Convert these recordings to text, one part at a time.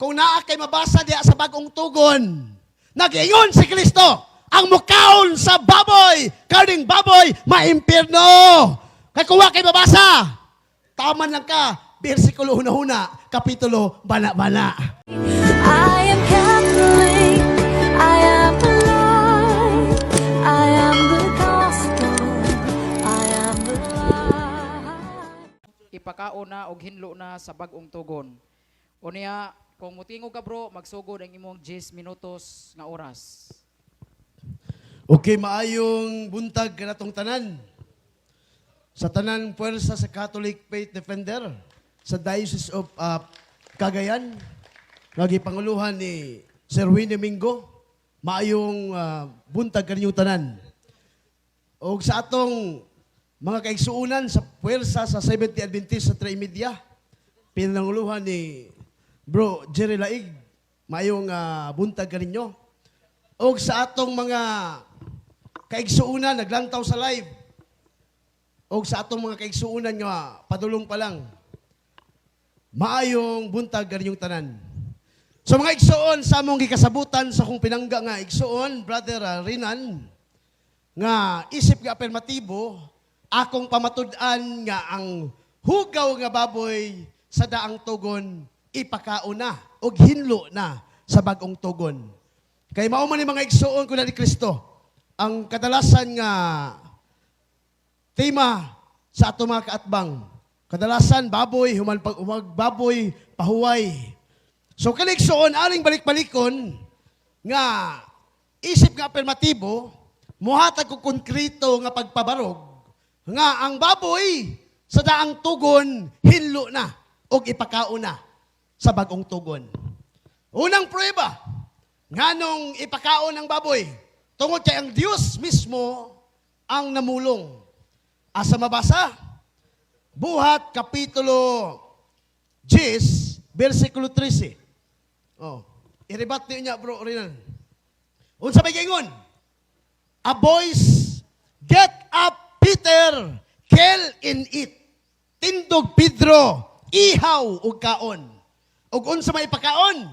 kung naa kay mabasa diya sa bagong tugon, nag-ingon si Kristo, ang mukaon sa baboy, kaning baboy, maimpirno. Kaya kung wa kay mabasa, taman lang ka, versikulo huna-huna, kapitulo bana-bana. I am Catholic, I am alive, I am the gospel, I am the light. Ipakaon na og hinlo na sa bagong tugon. Unya, kung mutingog ka bro, magsugod ang imong 10 minutos nga oras. Okay, maayong buntag kanatong tanan. Sa tanan puwersa sa Catholic Faith Defender sa Diocese of Cagayan, nagipanguluhan ni Sir Winnie Mingo, maayong buntag kaninyong tanan. O sa atong mga kaigsuunan sa puwersa sa 70 Adventist sa Trimedia, pinanguluhan ni Bro Jerry Laig, maayong buntag kaninyo. O sa atong mga kaigsuunan, naglantaw sa live, o sa atong mga kaigsuunan nga padulong pa lang, maayong buntag kaninyong tanan. So mga igsuon sa among gikasabutan sa kung pinangga nga igsuon, Brother Rinan, nga isip nga afirmatibo, akong pamatud-an nga ang hugaw nga baboy sa daang tugon, ipakaon na o hinlo na sa bagong tugon. Kay mao man ni mga igsuon kuna ni Kristo, ang kadalasan nga tema sa ato mga kaatbang, kadalasan baboy, baboy, pahuway. So kaligsoon, aring balik-balikon, nga isip nga afirmatibo, muhatag ko konkreto nga pagpabarog, nga ang baboy sa daang tugon, hinlo na, o ipakao na sa bagong tugon. Unang prueba, nga nung ipakao ng baboy, tungod kay ang Diyos mismo ang namulong. Asa mabasa? Buhat, Kapitulo 10, versikulo 13. Oh, iribat niyo niya, bro, Rinan. Unsa may gingon? A voice, get up, Peter, kill and eat. Tindog Pedro, ihaw ug kaon. Ug unsa may ipakaon?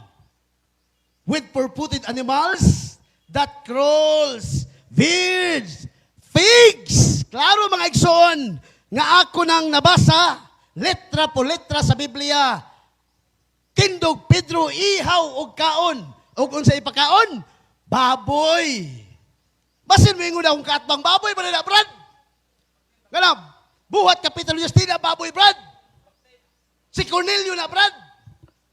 With purported animals that crawls, birds, figs. Klaro mga igsoon, nga ako nang nabasa, letra po letra sa Biblia, tindog Pedro, ihaw o kaon. O kung sa ipakaon, baboy. Basin mo yung akong kaatbang baboy, ba na Brad? Ganap, buhat Kapitulo 10, baboy, Brad. Si Cornelio na, Brad.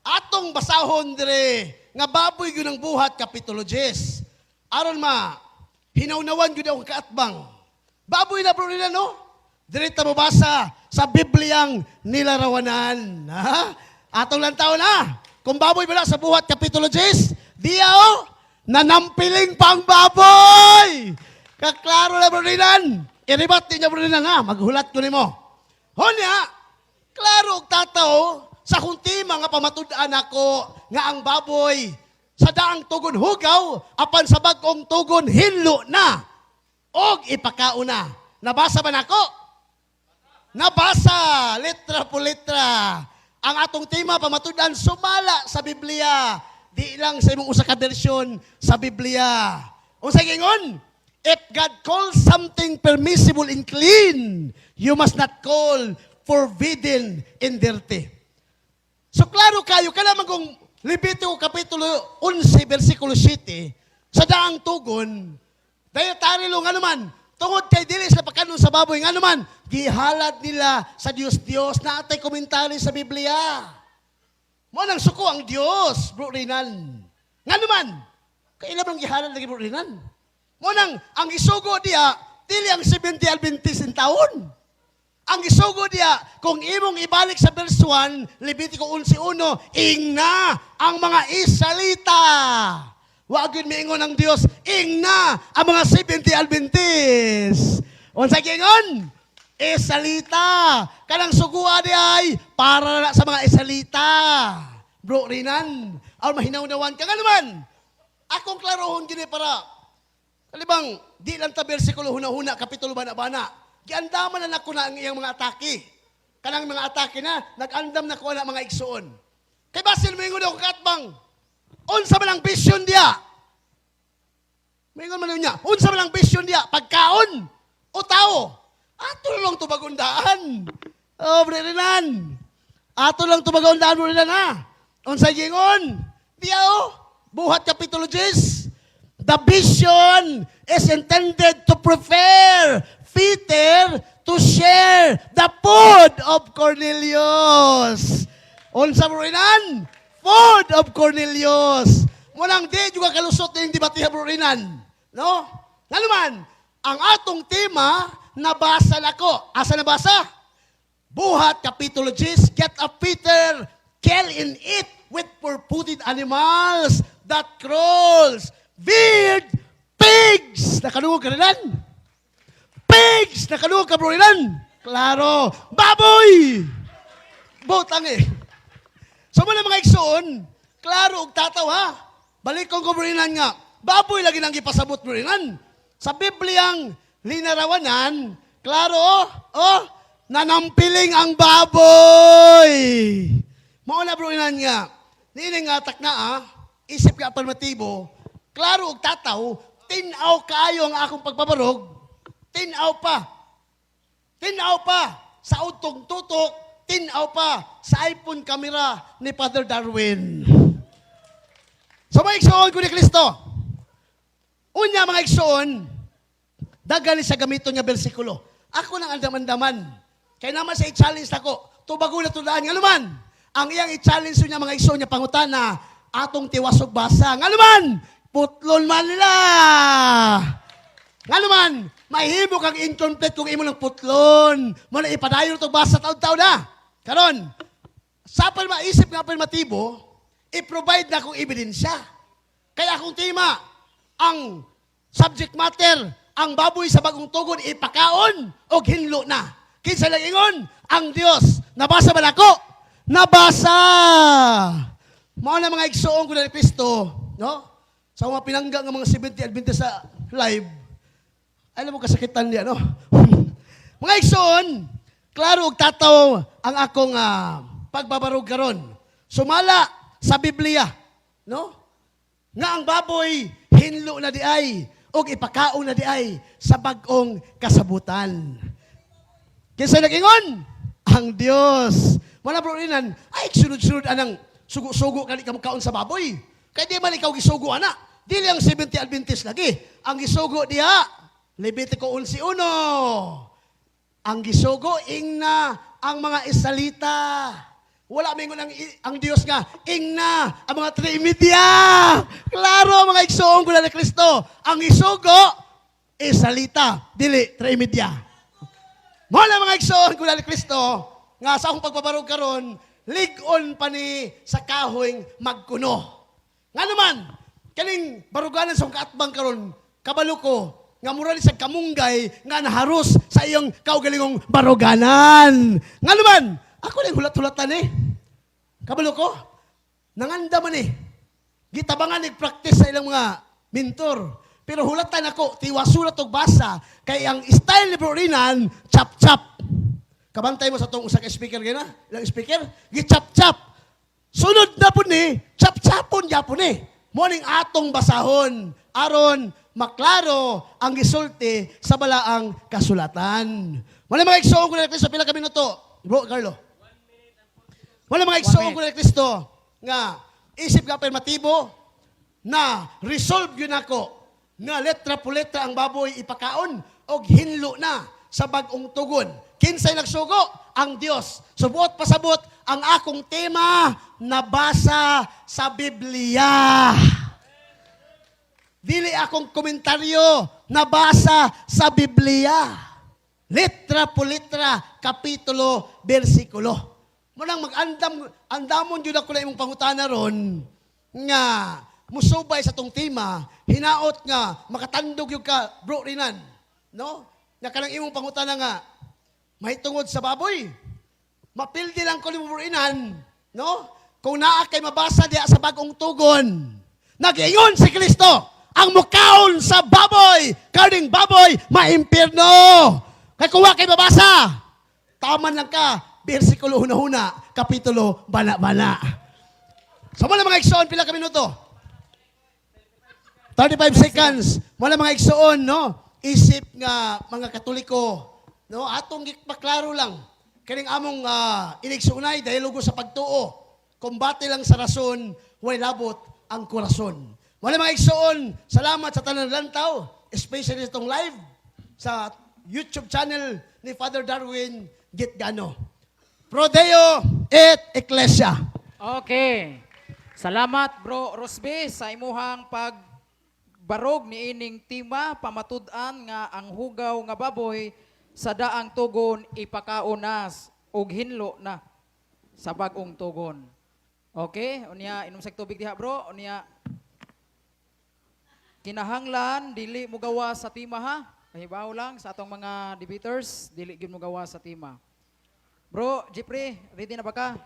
Atong basahon dire, nga baboy yun ang buhat Kapitulo 10. Aron hinaunawan yun akong kaatbang. Baboy na, bro, nila, no? Dirita mo basa sa Bibliang nilarawanan. Ha? Atong lantaw na. Kung baboy ba sa buhat Kapitulo 10, diyaw, nanampiling pang baboy. Kaklaro na, bro, nilan. Iribat niya, bro, nilan, ha? Maghulat ko ni mo. Honya, klaro og tataw, sa kuntima nga pamatud-an ako, nga ang baboy, sa daang tugon hugaw, apan sa bagong tugon hinlo na. Og ipakao na. Nabasa ba nako? Nabasa, letra po letra. Ang atong tema pamatudan sumala sa Biblia. Di lang sa imong usa ka bersyon sa Biblia. Unsa gingon? If God calls something permissible and clean, you must not call forbidden and dirty. So klaro kayo, kailangan kung Levitico Kapitulo 11, versikulo 7, sa daang tugon, dahil tarilo nga naman, tungod kay dilis na pagkanon sa baboy, nga naman, gihalad nila sa Diyos-Diyos na atay komentary sa Biblia. Mo nang suko ang Diyos, bro Rinan. Nga naman, kailan bang gihalad lagi, bro Rinan? Mo nang, ang isugo diya, dili ang 70 Adventist in taon. Ang isugo diya, kung imong ibalik sa verse 1, Levitico 11:1, ingna ang mga Israelita. Wag yun miingon ng Diyos, ingna ang mga 70 Adventist. Unsa gingon? Israelita. Kanang sugua di ay para na sa mga Israelita. Bro Rinan, ang mahinaw-nawan ka nga naman. Akong klarohon gini para, kalibang, di lang ta versikulo huna-huna, kapitulo bana-bana. Giandaman na nako na ang iyang mga atake. Kanang mga atake na, nag-andam na ko na mga igsuon. Kay basin mingon ako katbang. Unsa man ang vision dia? Mingon man niya. Unsa man ang vision dia? Pagkaon o tao? Ato lang tubagundaan. Oh, brerinan. Ato lang tubagundaan mo rin ha. Unsa gingon? Diya buhat kapitulo 10. The vision is intended to prepare Peter to share the food of Cornelius. Unsa mo rinan? Food of Cornelius. Munang di juga kalusot yung debatiha mo rinan. No? Nga naman, ang atong tema, nabasa na ko. Asa nabasa? Buhat, Kapitulo 10, get a Peter, kill and eat with four-footed animals that crawls, weird pigs. Nakanungog ka rinan? Pigs! Nakanungog ka bro rinan? Klaro. Baboy! Botang eh. So man mga igsoon, klaro og tataw ha. Balik kong kubrinan nga. Baboy lagi nang ipasabot mo rinan. Sa Bibliang linarawanan, klaro nanampiling ang baboy. Mao na bro rinan nga. Nining nga takna isip ka alternatibo, klaro og tataw, tinaw kaayo ang akong pagpabarog, tinaw pa. Tinaw pa sa utong tutok, tinaw pa sa iPhone camera ni Father Darwin. So mga igsoon ko ni Kristo. Unya mga igsoon, dagan sa gamito niya bersikulo. Ako nang andam-andaman. Kaya naman sa i-challenge ako, tubago na tudaan. Nga naman, ang iyang i-challenge niya mga igsoon niya pangutana, atong tiwasog basa. Nga naman, putlon man nila. Nga naman, mahimo kang incomplete kung imo ng putlon. Muna ipadayon itong basa taon-taon na. Karon, sa maisip nga alternatibo, i-provide na akong ebidensya. Kaya akong tema, ang subject matter, ang baboy sa bagong tugon, ipakaon o hinlo na. Kinsa lang ingon, ang Diyos. Nabasa ba nako? Nabasa! Mao na mga igsoon ko na ni Kristo, no? Sa mga pinangga ng mga 70 Adventist sa live, alam mo kasakitan niya, no? Mga igsoon, klaro og tataw ang akong pagbabarog karon. Sumala sa Biblia, no? Nga ang baboy hinlo na di ay og ipakaon na di ay sa bag-ong kasabutan. Kinsa nag-ingon? Ang Dios. Wala bro rinan, ay sunod-sunod anang sugo-sugo kani ka kaon sa baboy. Kay di man ikaw gisugo ana. Dili ang 70 Adventist lagi. Ang gisugo diha Levitico 11:1. Ang gisugo ingna ang mga Israelita. Wala mingon ang Dios nga ingna ang mga Trimidya. Klaro mga igsoon ko ni Kristo. Ang isugo Israelita, dili Trimidya. Wala mga igsoon ko ni Kristo nga sa akong pagbabarog karon, lig-on pa ni sa kahoy magkuno. Nga naman, kaning baruganan sa akong kaatbang karon, kabalo ko nga mura ni sa kamunggay nga naharos sa iyong kaugalingong baruganan. Nga naman, ako rin hulat-hulatan eh. Kabalo ko, nanganda man eh. Gitabangan nag-practice sa ilang mga mentor. Pero hulatan ako, tiwasulat og basa, kay ang style ni Brorinan, chap-chap. Kabantay mo sa itong usang speaker gina? Ilang speaker? Gi-chap-chap. Sunod na po ni, chap-chapon niya po ni. Morning atong basahon. Aron, maklaro ang gisulti sa balaang kasulatan. Wala mga igsoon ko na Kristo, pila kami to. Bro, Carlo. Wala mga igsoon ko na Kristo nga isip ka afirmatibo na resolve yun ako nga letra po letra ang baboy ipakaon o hinlo na sa bagong tugon. Kinsay nagsugo? Ang Diyos. Subuot pasabot ang akong tema nabasa sa Biblia. Dili akong komentaryo nabasa sa Biblia. Letra po letra, kapitulo, bersikulo. Munang andamon yun ako na imong pangutana ron nga musubay sa tong tema, hinaot nga makatandog yung ka, bro rinan. No? Nga kanang imong pangutana nga, mahitungod sa baboy. Mapildi lang ko ni bro rinan. No? Kung naa kay mabasa diya sa bagong tugon. Nag-ingon si Kristo, ang mukaon sa baboy, kaning baboy, maimpirno. Kaya kung wa kay mabasa, taman lang ka, bersikulo huna-huna, kapitulo bana-bana. So wala mga igsoon, pila ka minuto? 35 seconds. Wala mga igsoon, no? Isip nga mga Katoliko, no? Atong gipaklaro lang. Kining among inigsoonay, dialogo sa pagtuo. Kumbate lang sa rason, way labot ang korason. Wala mga igsoon, salamat sa tanan lantaw, especially itong live sa YouTube channel ni Father Darwin Gitgano. Pro Deo et Ecclesia. Okay. Salamat bro Rosby sa imuhang pagbarog ni ining tema pamatud-an nga ang hugaw nga baboy sa daang tugon ipakaunas og hinlo na sa bag-ong tugon. Okay, unya inom sa tubig diha bro, unya kinahanglan dili mo gawa sa tema ha. Kahibaw lang sa atong mga debaters, dili gyud mo gawa sa tema. Bro, Jeffrey, ready na ba ka?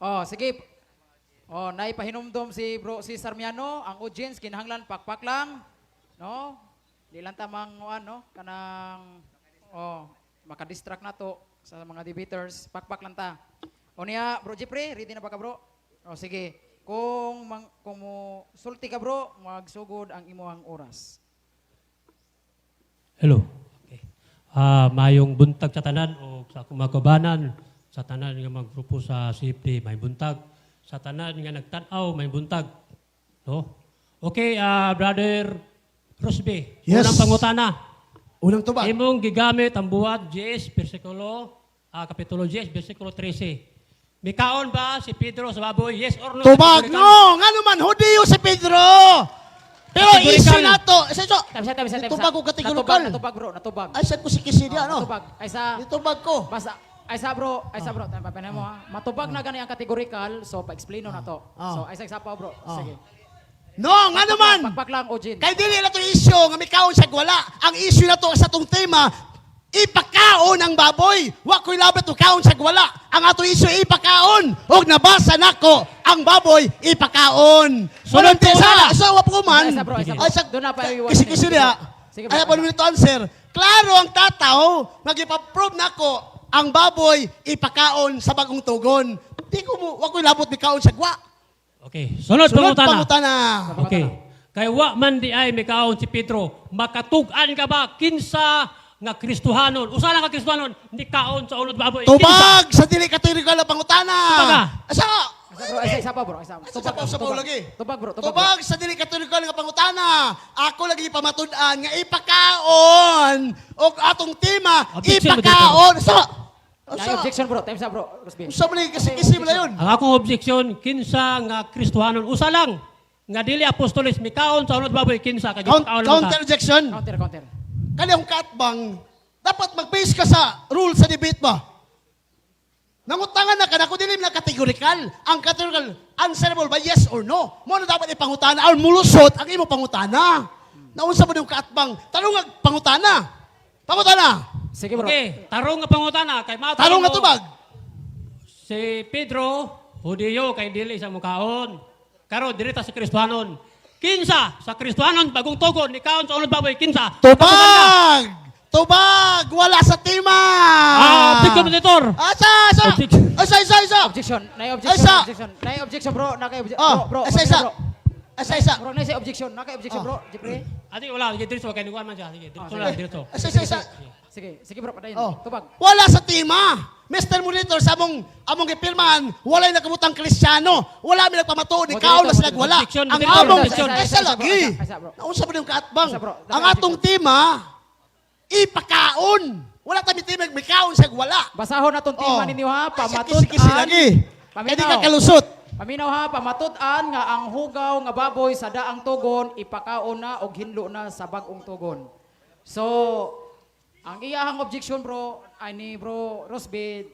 Oh, sige. Oh, naipahinumdom si Bro si Sarmiano, ang audience kinahanglan pakpak lang, no? Di lang tamang ano, kanang makadistract na to sa mga debaters, pakpak lang ta. O niya, Bro Jeffrey, ready na ba ka, bro? O sige, kung mo sulti ka, bro, magsugod ang imuhang oras. Hello. Okay. Mayong buntag sa tanan o sa kumakabanan, sa tanan nga maggrupo sa CFD, may buntag. Sa tanan nga nagtanaw, may buntag. No? Okay, Brother Rosby, Yes. unang pangutana. Unang tubag. Imong gigamit ang buhat 10, kapitulo 10, versikulo 13. Mikaon ba si Pedro sa baboy? Yes or no? Tubag, no! Nga naman, hudiyo si Pedro! Pero Kategorikal. issue na to. Isa, Tabisa. Itubag ko kategorikal. Natubag, bro, natubag. Ay, saan ko si Kisi diya, no? Natubag. Ay sa, Itubag ko. basta, ay sa bro, tayo mo ha. Matubag na gani ang kategorikal, so pa-explain na to. So, ay sa pa, bro. Sige. No, nga naman! Pakpak lang, Ojin. Kay dili na to issue, nga may kaon siya wala. Ang issue na to sa tong tema, ipakaon ang baboy. Wa ko'y labot o kaon siya wala. Ang ato issue, ipakaon. Og nabasa nako, ang baboy, ipakaon. Sunod Sunod po na. sa wap ko man. Ay, sa bro, ay sa bro. Ay, sa Doon na pa iwan. kisi-kisi niya. Sige, bro. Ay, pa naman ito answer. Klaro ang tataw, nag-ipaprove nako, ang baboy, ipakaon sa bagong tugon. Di ko mo, wa ko'y labot ni kaon siya wa. Okay, sunod Sunod pangutana. pangutana. Okay. Kay wa man di ay mikaon si Pedro, makatug-an ka ba kinsa nga Kristohanon? Usa lang ka Kristohanon, ni kaon sa unod baboy. Kinsa? Tubag sa dili kategorikal na pangutana. Tubaga. Asa? Ay, bro, ay sa pa, bro. Ay sa Sa paw lagi. Tubag, bro. Tubag, bro. Tubag sa dili kategorikal nga pangutana. Ako lagi pamatud-an nga ipakaon og atong tema Objection, ipakaon. Sa Ay, objection, bro. Time sa, bro. Rosby. Sa man kasi mo yun. Ang akong objection, kinsa nga Kristohanon, usa lang. Nga dili apostoles, mikaon sa unod baboy, kinsa kay Counter objection. Counter. Kani ang katbang dapat mag-base ka sa rule sa debate ba? Nangutangan na kada ko dilim na categorical. Ang categorical answerable by yes or no. Mo na dapat ipangutana or mulusot ang imo pangutana. Naunsa mo yung katbang tarong ang pangutana. Pangutana. Sige, bro. Okay, tarong nga pangutana kay mao Tarong nga tubag. Si Pedro, Hudiyo kay dili sa mukaon. Karon direta sa Kristohanon. Kinsa sa Kristohanon bagong tugon ni kaon sa unod baboy kinsa? Tubag! Tubag! Wala sa tema! Objection, Editor. Asa! Objection. Isa! Objection. Nay Ay, sa- objection. Nay objection, bro. Nakay objection. Oh, Bro, isa! bro. Isa! Bro, nay say objection. Nakay objection, bro. Jeffrey. Adi wala, dirito kay niguan man siya. Sige, dirito sige. lang, dirito. Isa! Sige, bro. Padayon. Oh. Tubag. Wala sa tema. Mr. Monitor, sa among gipirmahan, wala'y nakabutang Kristiyano. Wala mi nagpamatuod, ni kaon na sila wala. Objection, Ang objection, among, objection. isa lagi. Isa, bro. Naunsa mo yung kaatbang. Isa, bro. Ang atong tema, ipakaon. Wala tayo timig, may kaon siya wala. Basahon na tong tima Oh. ninyo ha. Kisi-kisi lagi. Kaya di ka Paminaw. kalusot. Paminaw ha, pamatud-an nga ang hugaw nga baboy sa daang tugon ipakaon na og hinlo na sa bag-ong tugon. So, ang iyahang objection, bro, ay ni bro Rosby,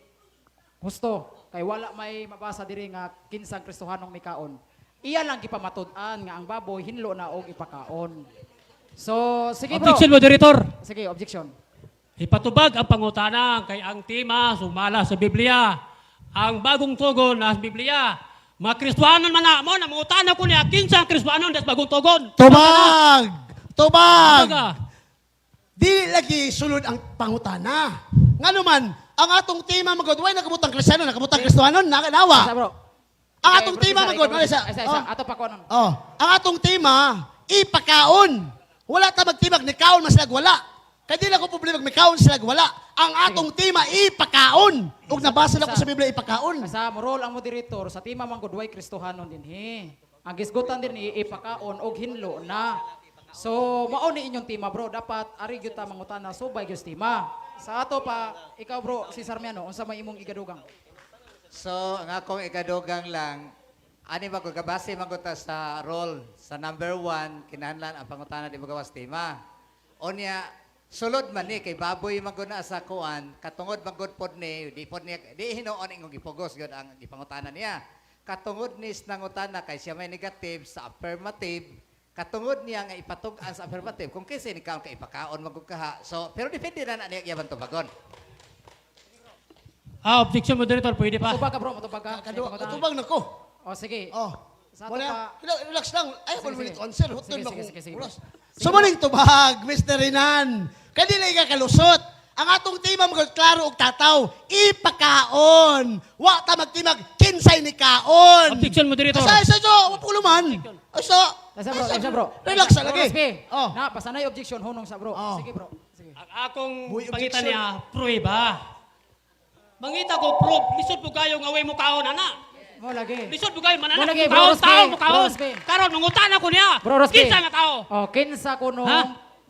husto kay wala may mabasa diri nga kinsang Kristohanong mikaon. Iya lang gipamatud-an nga ang baboy hinlo na og ipakaon. So, sige bro. Objection, Moderator. Sige, objection. Ipatubag ang pangutana kay ang tema sumala sa Biblia. Ang bagong tugon na sa Biblia. Mga Kristohanon man na mo, namutana ko niya, kinsa ang Kristohanon das bagong tugon. Tubag! Tubag! Tubaga. Di lagi sulod ang pangutana. Nga naman, ang atong tema magod, way nakabutang Kristiyano, nakabutang Kristohanon, Isa nakanawa. bro. Ang atong tema man gud, Isa, Marisa. isa. Ato pa ko nun. Oh, ang atong tema ipakaon. Wala ta magtimag ni kaon mas wala. Kaya di lang ko problema may kaon sila wala. Ang atong tema ipakaon. Ug nabasa na ko sa Biblia ipakaon. Sa morol ang moderator sa tima man gud way Kristohanon din Ang gisgutan din ipakaon og hinlo na. So mao ni inyong tema bro, dapat ari gyud ta mangutana subay gyud tema. Sa ato pa ikaw bro si Sarmiano unsa may imong igadugang? So, ang akong ikadugang lang, ani ba ko kabase maguta sa role sa number 1, kinahanglan ang pangutana di magawas tema. Onya, sulod man ni kay baboy maguna sa kuan, katungod magud pod ni di pod niya di hinuon ingong gipugos gyud ang gipangutana niya. Katungod ni nangutana kay siya may negative sa affirmative, katungod niya nga ipatug-an sa affirmative kung kinsa ni kaon kay ipakaon magud kaha. So, pero depende na niya yaban tubagon. Objection moderator, pwede pa. Matubag ka bro, matubag ka. Katubag na ko. O sige. Oh. Sa ato Wala. pa Relax lang. Ay, Sige, wala sige. to answer. Huton Sige, na sige, ko. sige, sige. Oras. Sige, Sumaling tubag, Mr. Rinan. Kadi na ka kalusot. Ang atong tema mga klaro og tataw, ipakaon. Wa ta magtimag kinsay ni kaon. Objection moderator. Asa wa puluman. Asa. Isa bro. Relax Bro, lagi. Rosby. Oh. Na, pasanay objection hunong sa bro. Oh. Sige bro. Sige. Ang akong Uy, pangitan objection. niya, prueba. Mangita ko, proof. Lisod po kayo nga way mo kaon, ana. Mo lagi. Lisod po kayo, Mo mananak lagi, mo bro, kaon, Rosby. tao mo Bro, kaon. Rosby. Karon, mangutan ako niya. Bro, Rosby. Kinsa nga tao? Oh, kinsa kuno Ha?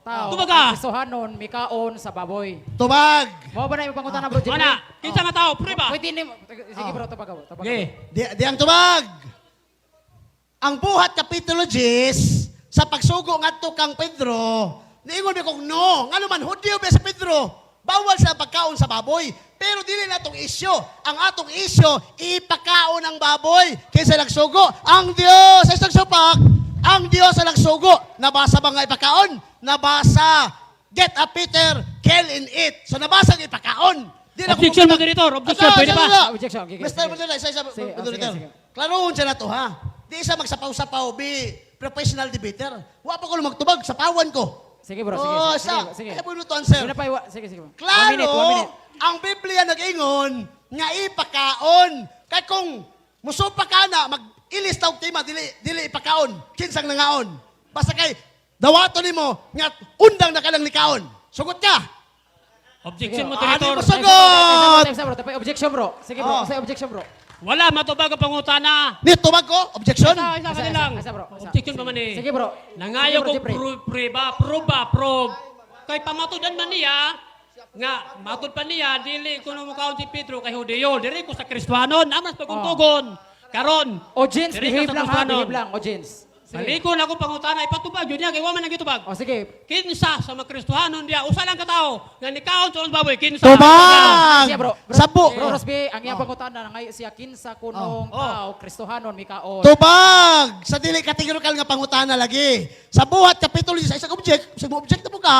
tao. Tumaga. Kristohanon mikaon sa baboy. Tubag. Mo ba na yung pangutana bro? Jimmy? Mana, kinsa nga tao, prueba. Pwede ni sige bro, tubag bro. Tubag. Okay. Di ang tubag. Ang buhat kapitulo 10 sa pagsugo ngadto kang Pedro, niingon mi kog no, ngano man Hudyo ba sa Pedro, bawal sa pagkaon sa baboy. Pero dili na itong isyo. Ang atong isyo, ipakaon ang baboy kaysa nagsugo. Ang Diyos ay nagsupak. Ang Diyos ay nagsugo. Nabasa ba nga ipakaon? Nabasa. Get a Peter, kill and eat. So nabasa ang ipakaon. Di na ko Objection, magtag- moderator. Objection, Asa, pwede asa, ba? asa. Objection, sige, Mr. sige. Moderator, isa Sige, moderator. sige, sige. Klaroon siya na to, ha? Di isa magsapaw-sapaw, be professional debater. Wa pa ko magtubag, sapawan ko. Sige bro, Oh, sige. sa, Sige. kaya po to answer. Sige, pa, sige, sige. Bro. Klaro, 1 minute, 1 minute. ang Biblia nag-ingon nga ipakaon. Kaya kung musupa ka na, mag-ilis tawag tema, dili ipakaon. Kinsang nangaon. Basta kay, dawato ni mo, nga undang na ka lang likaon. Sugot ka. Objection Sige. moderator. Ano mo sagot? Time sa bro, tapos objection bro. Sige bro, Oh. sa objection bro. Wala, matubag ang pangutana. Ni tubag ko, objection. Isa kanilang. Isa, bro. Isa. Objection pa man eh. Sige bro. Nangayo Sige, bro, ko Jeffrey. prove. Kay pamatudan man niya, nga, matud pa niya, dili ko na mukhaon si Pedro kay Hudyo. Dili ko sa Kristohanon, amas pagkuntugon. Karon, Audience, diri ka behave sa lang ha, Kristohanon. behave lang, audience. Sige. Maliko na akong pangutana, ipatubag yun niya, kay waman nagitubag. O sige. Kinsa sa mga Kristohanon diya, usa lang katao, nga nikaon sa baboy, kinsa. Tubag! Siya bro. Sapo! Bro Rosby, ang iyang pangutana na ngayon siya kinsa kunong Oh. tao, Kristohanon, mikaon. Tubag! Sa dili kategorikal nga pangutana lagi. Sa buhat kapitulo 10, sa isang object, sa object na po ka.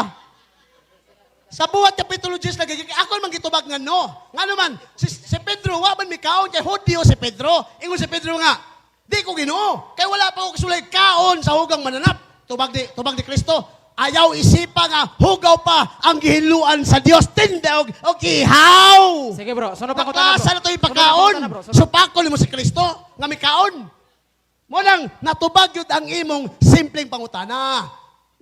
Sa buhat kapitulo 10 lagi, ako man gitubag nga no. Nga naman, si Pedro, wa man mikaon, kay Hudyo si Pedro. Ingon si Pedro nga, di ko ginoo. Kay wala pa ako kasulay kaon sa hugang mananap. Tubag di Kristo. Ayaw isipa nga, hugaw pa ang gihinluan sa Dios. Tindaw o ihaw. Sige bro, sunod pangutana bro. Nakasa na ito'y Sunod pagkaon. pangutana, bro. Sunod. Supakol mo si Kristo, nga may kaon. Mo lang, natubag yun ang imong simpleng pangutana.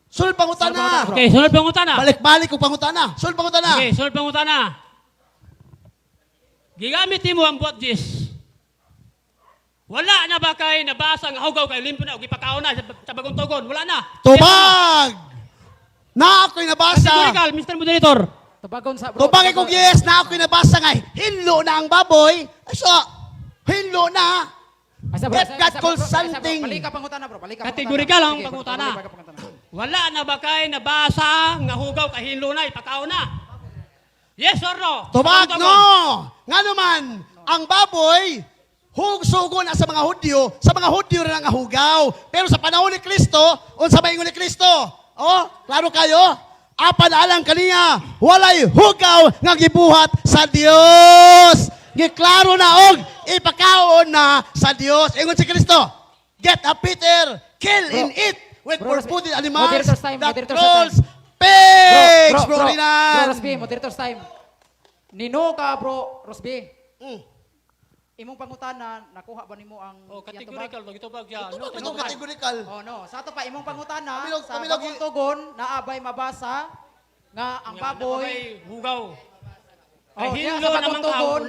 Sulod Sunod pangutana. pangutana, bro. Okay, sunod pangutana. Balik-balik ko pangutana. Sulod pangutana. Okay, sunod pangutana. Gigamit mo ang buat Diyos. Wala na ba kay nabasa nga hugaw kay limpo na o gipakaon na sa bagong tugon? Wala na. Tubag! Na ako'y nabasa. Categorical, Mr. Moderator. Tubagon sa bro. Tubag ko yes, na ako'y nabasa nga, hinlo na ang baboy. Ay, so, hinlo na. Ay, sa If God calls Ay, sa something. Balik ka pangutana bro, balik ka Categorical ang Sige, bro, pangutana. balik ka pangutana. Wala na ba kay nabasa nga hugaw kay hinlo na, ipakaon na? Yes or no? Tubag, Bagong no! tugon. Nga naman, ang baboy, sugo na sa mga Hudyo rin ang hugaw. Pero sa panahon ni Kristo, unsa ba ingon ni Kristo? Oh, klaro kayo? Apan alang kaniya, walay hugaw nga gibuhat sa Dios. Giklaro na og ipakaon na sa Dios. Ingon si Kristo, get a Peter, kill and eat with Bro, four-footed animals moderator's time, that moderator's crawls, time. pigs, Bro Rinan. Rosby, moderator's time. Nino ka bro, Rosby. imong pangutana nakuha ba nimo ang Oh, iyang categorical to gitubag siya. Ito No, ba itong kategorikal? Oh no, sa ato pa imong pangutana sa Kami lang- bagong tugon naabay mabasa nga ang baboy hugaw. Oh, Ay diya hinlo sa naman bagong ka. tugon,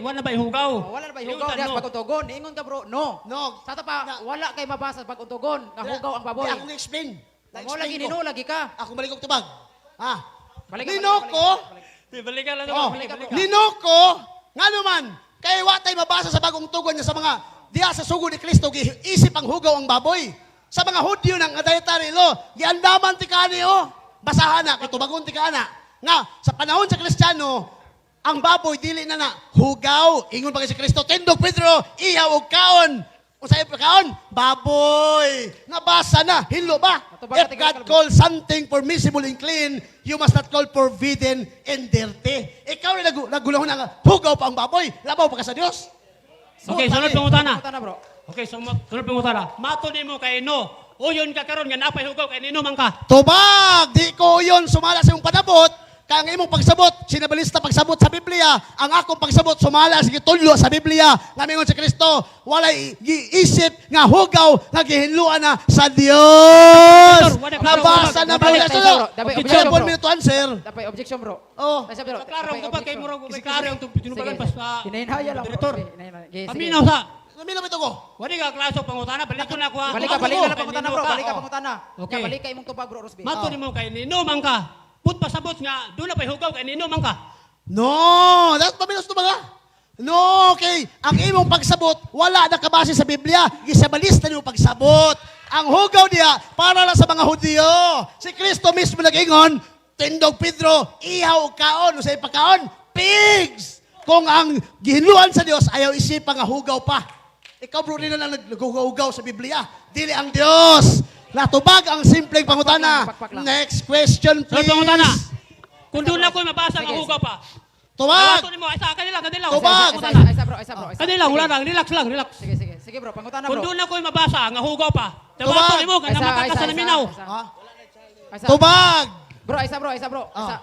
Wala ba hugaw? Oh, wala na ba hugaw diya sa bagong tugon? Niingon ka bro, no. No. Sa ato pa wala kay mabasa sa bagong tugon nga hugaw ang baboy. Di ako na-explain. Mo lagi Na-explain nino ko. lagi ka. Ako balik og tubag. Ha? Balik ka, Ninoko, Balikan lang oh, balik ka, bro. ninoko, nga naman, kay watay mabasa sa bagong tugon niya sa mga diya sa sugo ni Kristo, isip ang hugaw ang baboy. Sa mga Hudyo ng dietary law, giandaman ti kani o, basahan na, katubagon ti kana. Nga, sa panahon sa Kristiyano, ang baboy dili na na hugaw, ingon pa kay si Kristo, tindog Pedro, ihaw og kaon. Usay pa kaon, baboy. Nabasa na, hinlo ba? Matubag If ka, God tingnan ka, calls something permissible and clean, you must not call forbidden and dirty. Ikaw na nagulahon ang hugaw pa ang baboy, labaw pa ka sa Dios. Okay, sunod pangutana. Pangutana bro. Okay, sunod pangutana. Mato nimo kay no. Uyon ka karon nga napay hugaw kay nino man ka. Tubag, di ko yun sumala sa iyong panabot, kang imong pagsabot, sinabalista pagsabot sa Biblia, ang akong pagsabot sumala sa gitulyo sa Biblia, nga mingon sa Kristo, walay giisip nga hugaw, nga gihinluan na sa Dios. Nabasa na ba? Dabay, Ito, dabay, objection, bro. 1 minute to answer. Dapat objection bro. Oh. Kasi, bro, Klaro dapat ko pa kay objection. murag Sige, may sige. klaro ang tinubagan Sige, pa sa Hinahinaya lang bro. Direktor. Sige, hinahinaya. Sige, sige. Aminaw sa. Naminaw ito ko. Wala ka klaso pangutana, balik ko na ko. Balik ka lang pangutana bro. Balik ka pangutana. Okay. Nya, balik ka imong tubag bro, Rosby. Mato nimo kay nino man ka. Put pasabot nga dula pay hugaw kay nino man ka. No, dapat paminos to mga. No, okay. Ang imong pagsabot, wala na kabase sa Biblia. Gisabalista niyo pagsabot. Ang hugaw niya, para lang sa mga Hudyo. Si Kristo mismo nag-ingon, tindog Pedro, ihaw og kaon, usay pa kaon, pigs! Kung ang gihinluan sa Dios, ayaw isipa nga hugaw pa. Ikaw bro rin na lang naghugaw sa Biblia. Dili ang Dios. Natubag ang simpleng pangutana. Pakpak lang. Next question, Sunod please. pangutana. Kung doon ako mabasa nga Sige. hugaw pa. Tubag! Mato nimo isa kanila Tubag! Isa bro, isa bro. isa. Kanila wala Sige. lang, relax lang, relax. Sige, sige. Sige bro, pangutana Kung bro. doon ako mabasa nga hugaw pa. Tubag! Tawato nimo nga Isa, namakaka isa, sa isa, naminaw. isa. Ha? Isa. Tubag! Bro, isa bro. Ah. Isa.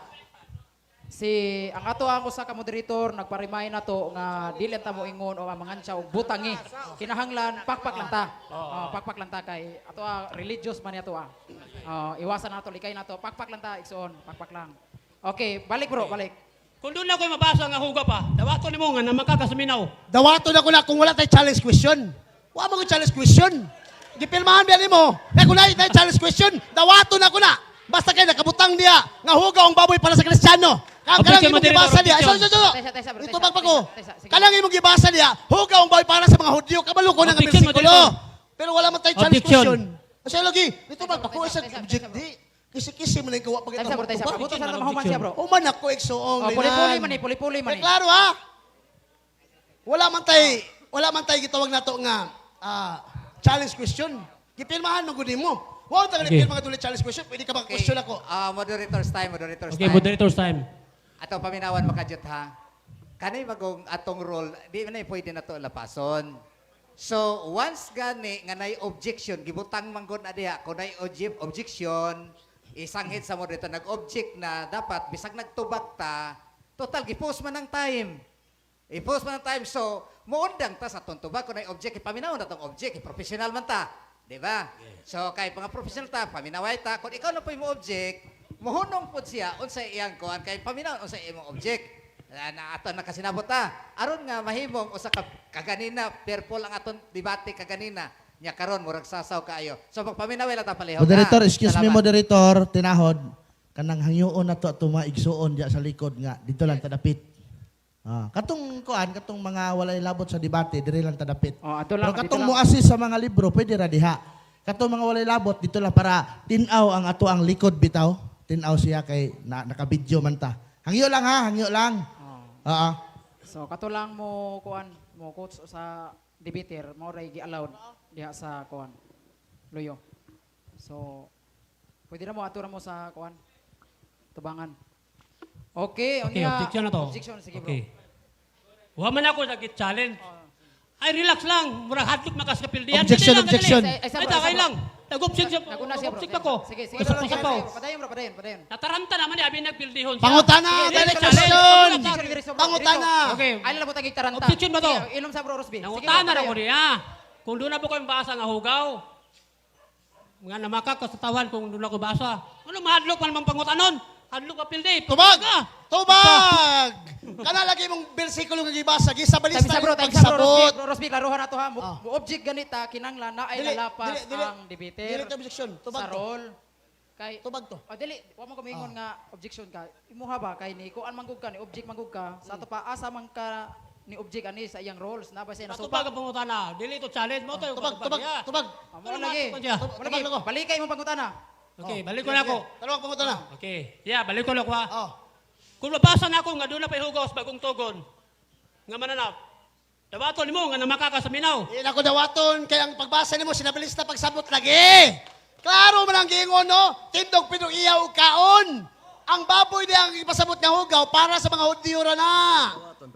Si ang ato ang usa ka moderator nagpa-remind nato nga dili ta mo ingon o mangantsa og butangi. Kinahanglan pakpak lang ta. Pakpak lang ta kay ato religious man ato iwasan nato likay nato. Pakpak lang ta igsoon, pakpak lang. Okay, balik bro, balik. Kung doon ako mabasa nga hugaw pa. Tawato nimo nga namakaka sa minaw. Dawato na ko na kung wala tayo challenge question. Wala mo ko challenge question. Gipilmahan biyan mo. Kaya kung na tayo challenge question, dawato na ko na. Basta kayo nakabutang niya nga hugaw ang baboy para sa Kristiyano. Kanang Objection, imong Moderator, gibasa niya. objection. Tesa, bro, Ito tesa, bagbago. tesa, sige. Kanang imong gibasa niya, hugaw ang baboy para sa mga Hudyo. Kabalo ko na nga Objection, bersikulo. Moderator. Pero wala man tayo challenge Objection. question. Kasi lagi, ito bagbago Tesa, sa tesa, object tesa, bro. di. Kisi-kisi mo na yung kawa pag Tesa bro, tesa. Pagutos na mahuman siya bro. Uman ako eksoong. Puli-puli man puli-puli man Kaya klaro ha? Wala man tay gitawag nato nga challenge question. Gipirmahan magudi mo. Wa ta Okay. gipirma ka tulit challenge question, pwede ka bang question ako. Moderator's time. Okay, moderator's time. Ato paminawan makajut ha. Kanay magong atong role, di man pwede na to lapason. So, once gani nga nay objection, gibutang manggod na diha, kung nay objection, isanghit sa moderator, nag-object na dapat, bisag nagtubak ta, total, gipost man ang time. I-post man ang time, so, muundang ta sa tong tubak, kung nay object, ipaminawan na tong object, professional man ta. Di ba? So, kay mga professional ta, paminaway ta, kung ikaw na po yung object, muhunong po siya, unsay iyang kuhan, kay paminawan, unsay iyang object. Na aton nakasinabot ta. Aron nga mahimong usa ka kaganina, perpol ang aton debate kaganina. Nya karon murag sasaw kaayo. So magpaminaway lang ta palihog. Moderator, ha? excuse me Salamat. moderator, tinahod. Kanang hangyoon na to maigsuon diya sa likod nga dito lang tadapit. Katong kuan, katong mga walay labot sa debate, dire lang tadapit. Ato lang, Pero dito katong lang. mo assist sa mga libro, pwede ra diha. Katong mga walay labot dito lang para tinaw ang ato ang likod bitaw. Tinaw siya kay nakabidyo man ta. Hangyo lang ha, hangyo lang. Oo. So kato lang mo kuan mo coach sa debater mo ray gi-allowed diha sa kuan luyo. So pwede na mo atura mo sa kuan tubangan. Okay, Okay, unya- objection na to. Objection sige bro. Okay. Wa man ako nag-challenge. Ay, relax lang. Murag hatok makasapil diyan. Objection, Dali lang, dali. objection. Ay, Ay, takay lang. Nag-object siya. Naguna siya, bro. Object ako. Sige, sige. Gusto ko sa ko. Padayon, bro, padayon. Nataranta naman niya, binagpildihon siya. Pangutana, Sige, direct sige, question. sige. Pangutana. Okay. Ay, lang mo tagig taranta. Objection ba to? Sige, ilom sa bro, Rosby. Sige, Nangutana na padayon. ko niya. Kung doon na po kayong basa nga hugaw, mga namakak ko sa tawan kung doon ako basa. Ano mahadlok man mang pangutanon? Hadlok apil day. Tubag! Ka. Tubag! Kana lagi mong bersikulo nga gibasa, gisa Time balista sa bro, yung time sa bro, pagsabot. Rosby. Bro, Rosby, laruhan na to ha. Ah. Object ganita, kinanglan na ay Dili, lalapas dili. ang debater Dili to objection. Tubag sa to. role. Kay, Tubag to. O dili, wa mo kumingon nga objection ka. Imuha ba kay ni kuan manggug ka ni object manggug ka. Sa ato pa asa man ka ni object ani sa iyang roles na ba siya Natubag nasupa. ang pangutana. Dili to challenge mo to. yung Tubag, pagpag- tubag, Yeah. tubag. Amo lagi. Tubag Lagi, lang ko. balikay mo pangutana. Okay, balik ko na ako. Dalawang pangutana. Okay. Yeah, balik ko na ako ha. Oh. Kung nabasa na ako nga doon na pahugos bagong tugon. Nga mananap. Dawaton mo nga namakaka sa minaw. Iyan ako dawaton, kaya ang pagbasa nimo sinabilista pagsabot lagi. Klaro man ang giingon, no? Tindog pinong iyaw kaon. Ang baboy niya ang ipasabot nga hugaw para sa mga Hudyo ra na.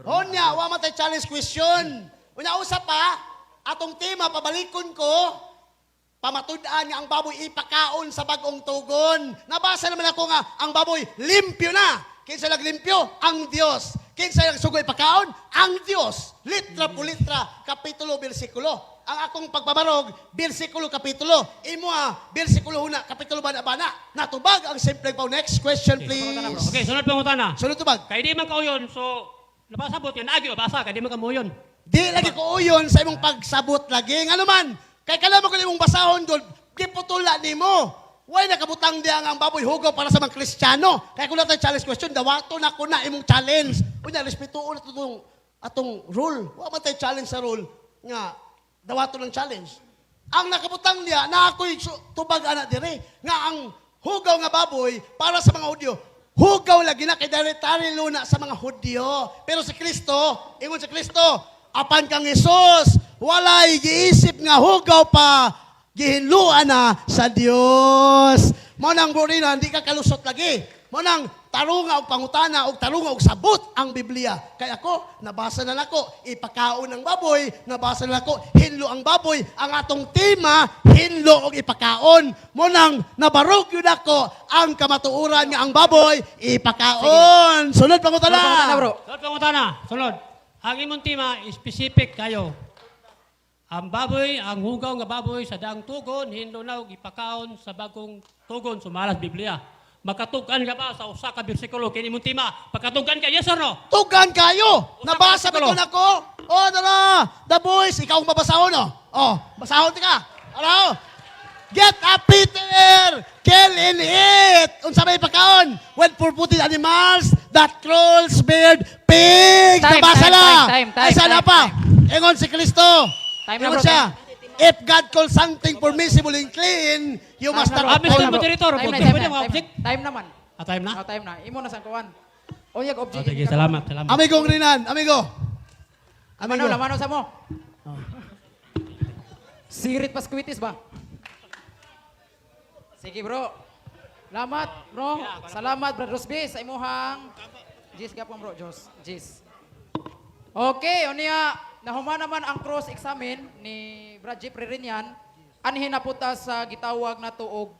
Honya, wa man tay challenge question. Unya usap pa, atong tema pabalikon ko, pamatud-an nga ang baboy ipakaon sa bagong tugon. Nabasa naman ako nga ang baboy limpyo na. Kinsa naglimpyo? Ang Dios. Kinsa yung sugoy pakaon? Ang Dios. Litra po litra, kapitulo, bersikulo. Ang akong pagbabarog, bersikulo, kapitulo. Imo bersikulo huna, kapitulo bana-bana. Natubag ang simple pa. Next question, please. Okay, sunod pangutana. Sunod tubag. Kaya di man kauyon, so napasabot yan. Agi o basa, kaya di man kamuyon. Di lagi ko uyon sa imong pagsabot lagi. Nga naman, kay kala mo kung imong basahon doon, giputula ni mo. Way nakabutang diya nga ang baboy hugaw para sa mga Kristiyano. Kaya kung natin challenge question, dawato na ko na imong challenge. Unya, respetuon na itong atong rule. Wa man tayo challenge sa rule nga dawato ng challenge. Ang nakabutang diya na ako'y tubag anak dire nga ang hugaw nga baboy para sa mga Hudyo. Hugaw lagi na kay dari luna sa mga Hudyo. Pero si Kristo, ingon si Kristo, apan kang Hesus, walay giisip nga hugaw pa gihinluan na sa Dios. Mo nang burina, hindi ka kalusot lagi. Mo nang tarunga og pangutana og tarunga og sabot ang Biblia. Kaya ako, nabasa na nako, ipakaon ang baboy, nabasa na nako, hinlo ang baboy. Ang atong tema, hinlo og ipakaon. Mo nang nabarog yun ako ang kamatuuran nga ang baboy, ipakaon. Sunod pangutana. Pangutana bro. Sunod pangutana. Sunod. Ang imong tema, specific kayo. Ang baboy, ang hugaw nga baboy sa daang tugon, hinlo na og ipakaon sa bagong tugon, sumalas Biblia. Makatugan ka ba sa usa ka bersikulo kini imong tema? Pagkatugan ka, yes or no? Tugan kayo. Nabasa Usa ka ba ko nako? Oh, dara. The boys, ikaw ang mabasahon, oh. Oh, basahon ka. Ano? Get up, Peter! Kill and eat! Unsa may pagkaon? When for putting animals that crawls, bird, pig! Time, Nabasa time, na! time, time, Ay, sana time, pa? Ingon si Kristo. Time na, Ingon bro, siya. If God calls something permissible and clean, you must Time not na, Mr. time na, bro. Moderator, Time na, pwede time mo na, object? time naman. Time na? Time na. Imo na sang kuan. O yag object. Sige, salamat, salamat. Amigo Rinan, amigo. Amigo. Lamano sa mo. Sirit Pascuitis ba? Sige bro. Salamat bro. Salamat Brad Rosby sa imuhang Jis gapon bro, Jis. Okay, unya nahuman naman ang cross examine ni Brad Jeep Ririnian. Anhin na puta sa gitawag na tuog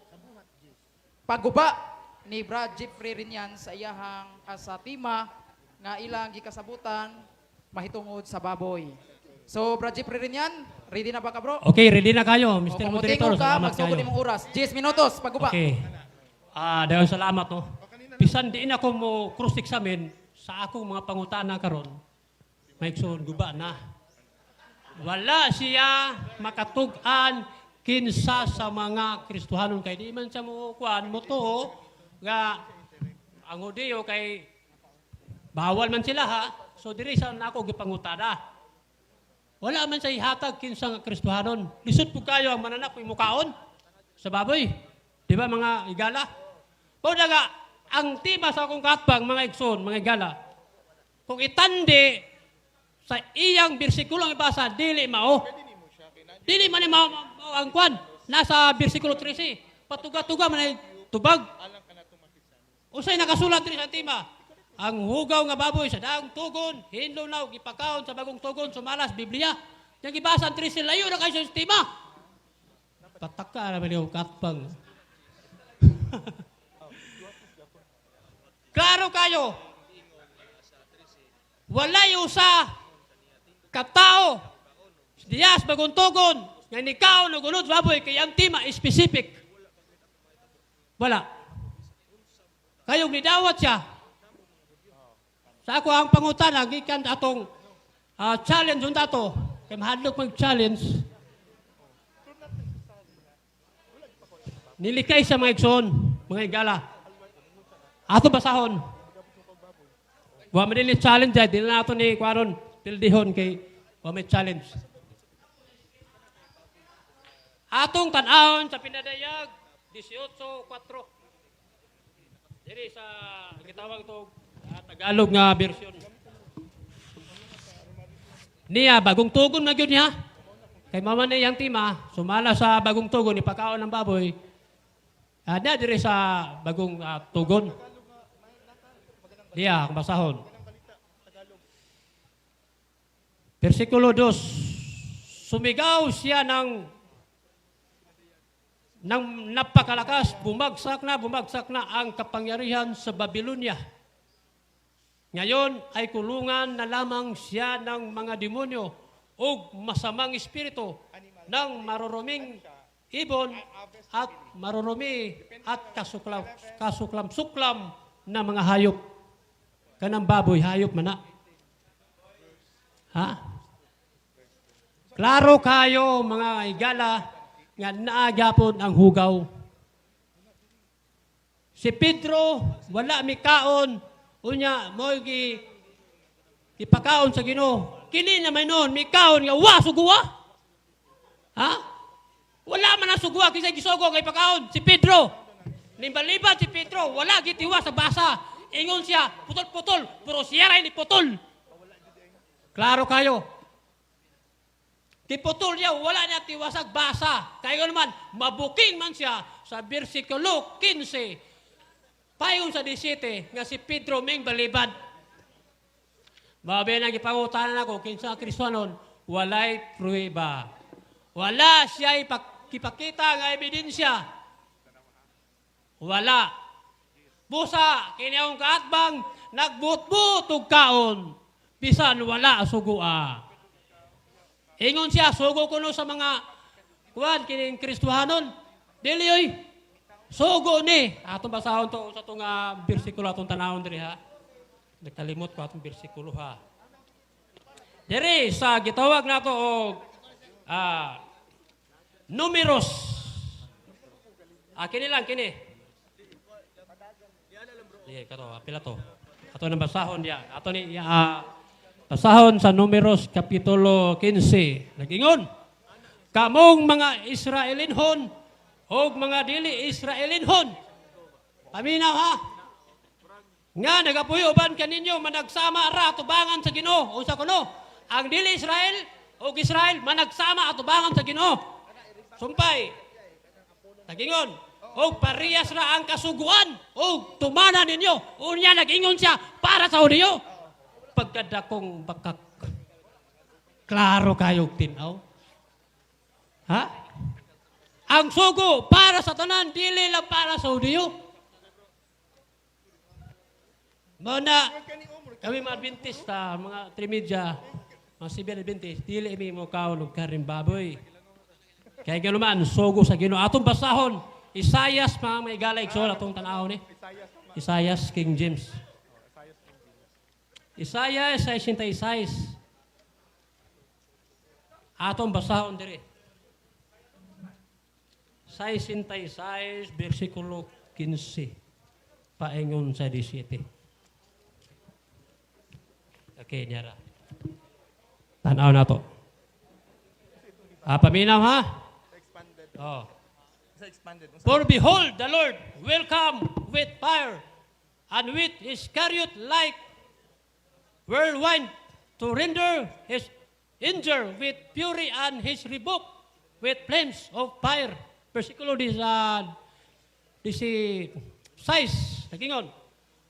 paguba ni Brad Jeep Ririnian sa iyahang sa tima nga ilang gikasabutan mahitungod sa baboy. So Brad Jeep Ririnian, ready na ba ka bro? Okay, ready na kayo, Mr. O, Moderator. kumutingo ka, Salamat magsugod kayo. imong oras. 10 minutos, paguba. Okay. Dayon salamat no. Bisan di na ako mo cross-examine sa akong mga pangutana karon. Maigsoon guba na. Wala siya makatug-an kinsa sa mga Kristohanon kay di man siya mo kuan mo to nga ang Hudyo kay bawal man sila ha. So diri sa nako gipangutana. Wala man sa ihatag kinsa nga Kristohanon. Lisod po kayo ang mananap yung mukaon sa baboy. Di ba mga igala? O daga, ang tema sa akong katbang, mga igsoon, mga igala, kung itandi sa iyang bersikulo ang ibasa, dili mao. Dili man mao ang kwan. Nasa bersikulo 13. Patuga-tuga man ay tubag. Usay nakasulat rin sa tema. Ang hugaw nga baboy sa daang tugon, hinlo na og ipakaon sa bagong tugon, sumalas Biblia. Yang ibasa ang 13 layo na kayo sa tema. Pataka naman yung katbang. Klaro kayo. Walay usa katao. Diyas baguntugon. Nga nikaw nagunod baboy kay ang tima specific. Wala. Kayong nidawat siya. Sa ako ang pangutana, gikan atong challenge unta to. Kay mahadlok mag-challenge. Nilikay sa mga igsoon, mga igala. Ato basahon. Wa man nili challenge ay dili nato ni kwaron pildihon kay wa may challenge. Atong tan-awon sa pinadayag 18:4. Diri sa gitawag to Tagalog nga version. Niya bagong tugon na gyud niya. Kay mama na yang tima sumala sa bagong tugon ni pagkaon ng baboy. Ada diri sa bagong tugon. Diya, ang basahon. Versikulo 2. Sumigaw siya ng napakalakas, bumagsak na ang kapangyarihan sa Babylonia. Ngayon ay kulungan na lamang siya ng mga demonyo o masamang espiritu ng maruruming ibon at marurumi at kasuklam-suklam na mga hayop. Kanang baboy, hayop man na. Ha? Klaro kayo mga igala nga naagapon ang hugaw. Si Pedro wala mikaon unya mo ipakaon sa Ginoo. Kini na may noon mikaon nga wa suguwa. Ha? Wala man na suguwa kisay gisugo kay pakaon si Pedro. Limbaliban si Pedro wala gitiwa sa basa. Ingon siya, putol-putol, pero siya rin ni putol. Klaro kayo. Kiputol niya, wala niya tiwasag basa. Kaya naman, mabuking man siya sa versikulo 15. Payon sa 17, nga si Pedro Ming balibad. Mabi nang ipangutanan ako, kinsa Kristohanon, walay pruweba. Wala siya ipakita nga ebidensya. Wala. Busa, kiniyaong kaatbang, nagbutbutog kaon. Bisan wala sugua. Ingon siya, sugo kuno sa mga kuwan, kining Kristohanon. Dili oy. Sugo ni. Atong basahon to sa itong bersikulo atong tanawon diri ha. Nagkalimot ko atong bersikulo ha. Diri sa gitawag nato og numeros. Kini lang, kini. Sige, kato, pila to. Ato nang basahon diya. Ato ni basahon sa Numeros kapitulo 15. Nagingon, kamong mga Israelinhon o mga dili Israelinhon. Paminaw ha. Nga nagapuyo-ban kaninyo managsama ra atubangan sa Ginoo. Unsa kuno? Ang dili Israel o Israel managsama atubangan sa Ginoo. Sumpay. Nagingon, o parehas ra ang kasuguan o tumana ninyo. Unya nag-ingon siya para sa uniyo. Pagkadakong bakak. Klaro kayong tinaw. Ha? Ang sugo para sa tanan, dili lang para sa uniyo. Muna, kami mga Adventista, mga Trimidya, mga Sibian Adventist, dili mi mo kaulog karing baboy. Kaya ganuman, sugo sa Ginoo. Atong basahon, Isaias, mga may galay, atong tanaw ni. Isaias, King James. Isaias 66. Atong basahon dire. 66, versikulo 15. Paingon sa 17. Okay, nyara. Tanaw na to. Paminaw ha? Oh. For behold, the Lord will come with fire, and with his chariot like whirlwind, to render his anger with fury, and his rebuke with flames of fire. Versikulo 16. Nagingon,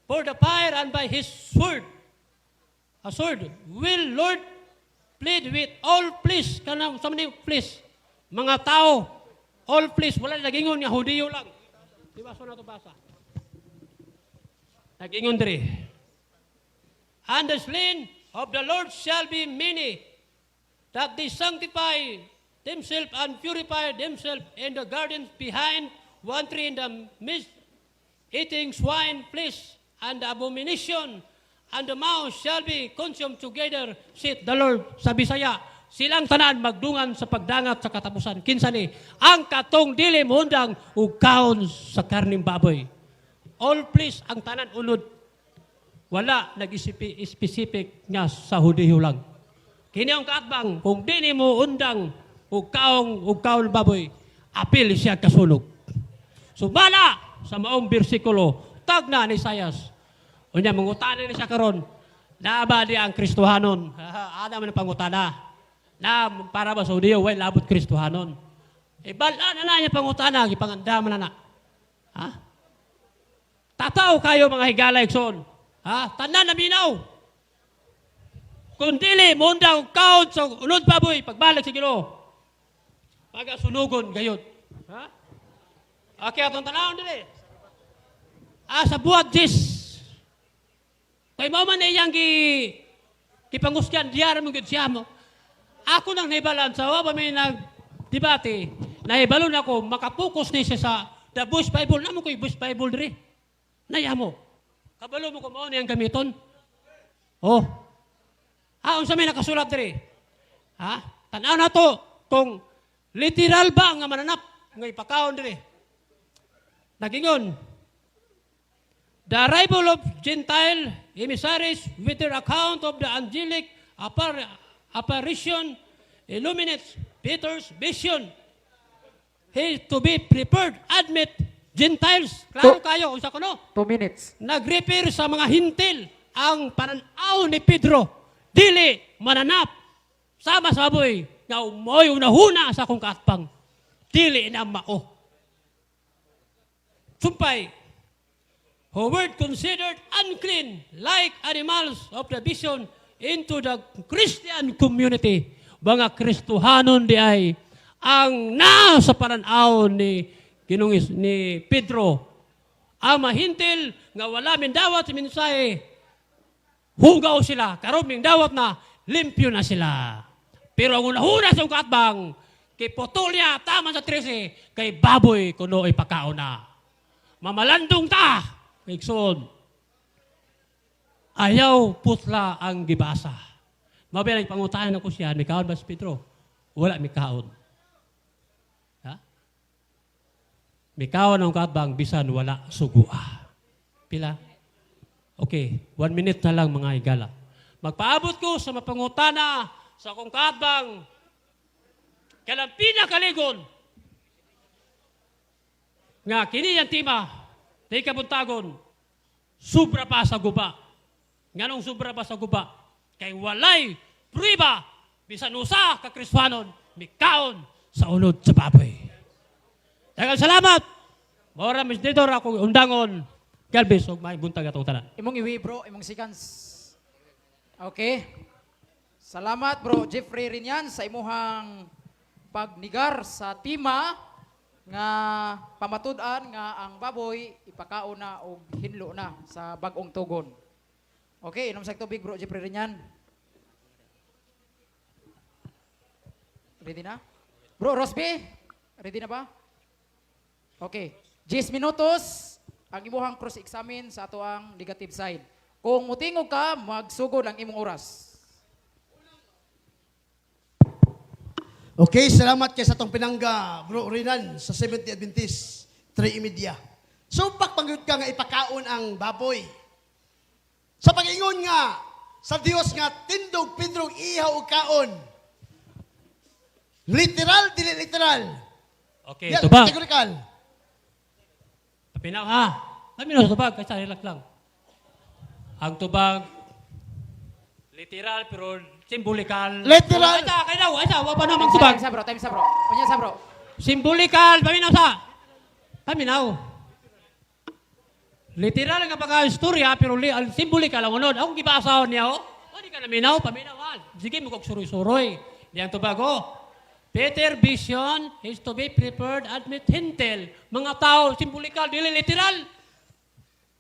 for the fire and by his sword, a sword will Lord plead with all flesh, kanang sa mga flesh, mga tao, All flesh, wala nagingon nga Hudiyo lang. Di ba so na ito basa? Nagingon diri. And the slain of the Lord shall be many, that they sanctify themselves and purify themselves in the gardens behind one tree in the midst, eating swine flesh and the abomination, and the mouth shall be consumed together, saith the Lord. Sa Bisaya, silang tanan magdungan sa pagdangat sa katapusan. Kinsa ni, ang katong dili mohundang ug kaon sa karning baboy. All flesh ang tanan unod. Wala nag-specific nga sa Hudiyo lang. Kini ang kaatbang, kung di mo undang ug kaon baboy, apil siya kasunog. So bala sa maong bersikulo, tag na ni Isaias. Unya mangutana ni siya karon, naaba di ang Kristohanon. Ana man ang pangutana. Na para ba sa Hudiyo way labot Kristohanon. E bala na niya pangutana, gipangandaman na. Ha? Tataw kayo mga higala igsoon. Ha? Tanan na minaw. Kung dili mo undang kaon sa unod baboy pagbalik sa Ginoo. Pagasunugon gayud. Ha? Okay, atong tanawon dili. Sa buhat dis. Kay mao man iyang gipangusgan diyar mo gid siya mo. Ako nang naibalan sa wa ba may nagdebate. Naibalon ako makapokus ni siya sa the Bush Bible. Namo koy Bush Bible diri. Naya mo. Kabalo mo kung mao niyang gamiton. Oh. Unsa may nakasulat diri? Ha? Tanaw na to kung literal ba nga mananap nga ipakaon diri. Nagingon, the arrival of Gentile emissaries with their account of the angelic apparition illuminates Peter's vision. He to be prepared, admit Gentiles. Klaro kayo, unsa kuno? 2 minutes. Nag-repair sa mga hintil ang pananaw ni Pedro. Dili mananap. Sama sa baboy nga umoy unahuna sa akong kaatpang. Dili na mao. Sumpay, who were considered unclean like animals of the vision into the Christian community. Mga Kristohanon di ay ang nasa pananaw ni Ginungis ni Pedro. Ang mahintil nga wala mindawat sa mensahe, hugaw sila. Karon mindawat na, limpyo na sila. Pero ang unahuna sa katbang, kay Potolya, tama sa 13, kay baboy kuno ay pakaon na. Mamalandong ta, Ikson. Ayaw putla ang gibasa. Mabilang pangutahan ako siya, may kaon ba si Pedro? Wala may kaon. Ha? May kaon ang katbang, bisan wala sugua. Pila? Okay, 1 minute na lang mga higala. Magpaabot ko sa mapangutana sa akong katbang, kailang pinakaligon, nga kini yang tima, tay kabuntagon, sobra pa sa guba. Nganong sobra pa sa guba? Kay walay pruiba, bisan usa ka Kristohanon, mikaon sa unod sa baboy. Daghang salamat. Mora Miss Didor ako undangon, Galvez og may buntag atong tanan. Imong iwi bro, imong seconds. Okay. Salamat bro Jeffrey Rinyan sa imuhang pagnigar sa tima nga pamatud-an nga ang baboy ipakaon na og hinlo na sa bag-ong tugon. Okay, inom sa tubig bro Jeffrey Rinyan. Ready na? Bro Rosby, ready na ba? Okay. 10 minutos ang imuhang cross-examine sa ato ang negative side. Kung mutingog ka, magsugod ang imong oras. Okay, salamat kay sa tong pinangga, Bro Rinan, sa Seventh Day Adventist, 3:30. So, pakpangyod ka nga ipakaon ang baboy. Sa pag-ingon nga, sa Dios nga, tindog, Pedro, ihaw o kaon. Literal, dili literal. Okay, Yeah, tubag. categorical. Papinaw ha. Paminaw sa tubag, kaysa relax lang. Ang tubag, literal pero simbolikal. Literal. Ay sa, wala pa naman tubag. Time sa bro, time sa bro. Punya sa bro. Simbolikal, paminaw sa. Paminaw. Literal nga pagka-istorya, pero simbolikal ang unod. Akong gibasahon niya, oh. Hindi ka naminaw, paminaw ha. Sige mo kong suroy-suroy. Di ang tubag, oh. Peter vision is to be prepared at with hintel. Mga tao, simbolikal, dili literal.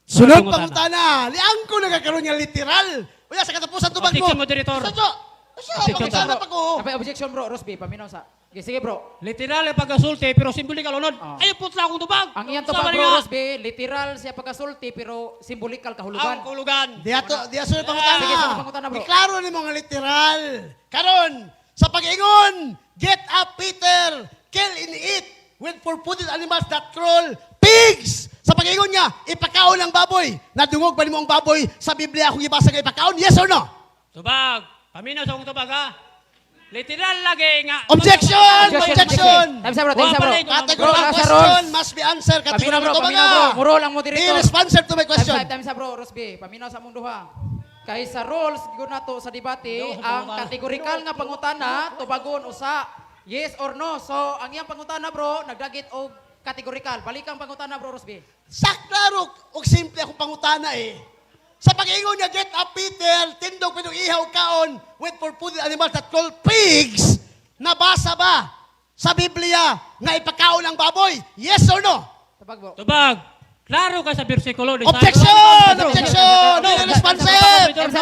Sunod Pangutana. pangutana. Liang ko nagkakaroon niya literal. Uya, sa katapusan tubag mo. Objection, moderator. Sadyo. Siya, Objection, pangutana pa ko. Tapay objection bro, Rosby, paminaw sa. Sige bro. Literal ang pagkasulti, pero simbolikal unod. Ah. Ayaw po sa akong tubag. Ang iyang Sama tubag niya. bro, Rosby, literal siya pagkasulti pero simbolikal kahulugan. Ang kulugan. Diya sunod pangutana. Sige, sunod pangutana, bro. Iklaro ni mga literal. Karon, sa pag-ingon, get up, Peter, kill and eat with four-footed animals that crawl, pigs! Sa pag-ingon niya, ipakaon ang baboy. Nadungog ba ni mo ang baboy sa Biblia kung ibasa nga ipakaon? Yes or no? Tubag. Paminaw sa akong tubag ha. Literal lagi nga. Objection! Objection! Time sa bro, time sa bro. Wala pa rin. Categorical Bro, nasa question rules. must be answered. Paminaw Categorical bro, to paminaw bro. Muro lang mo Be dito. responsive to my question. Time sa bro, Rosby. Paminaw sa mong duha. Kay sa rules, siguro na to sa debate, ang kategorikal nga pangutana, tubagon usa, yes or no. So, ang iyang pangutana bro, nagdagit og kategorikal. Balik ang pangutana bro, Rosby. Saklaro, og simple akong pangutana eh. Sa pag-ingon niya, get up, Peter, tindog pinong ihaw kaon with four-footed animals that call pigs. Nabasa ba sa Biblia nga ipakaon ang baboy? Yes or no? Tabag bro. Tubag. Klaro ka sa bersikulo. Objection! Objection! Be responsive! Time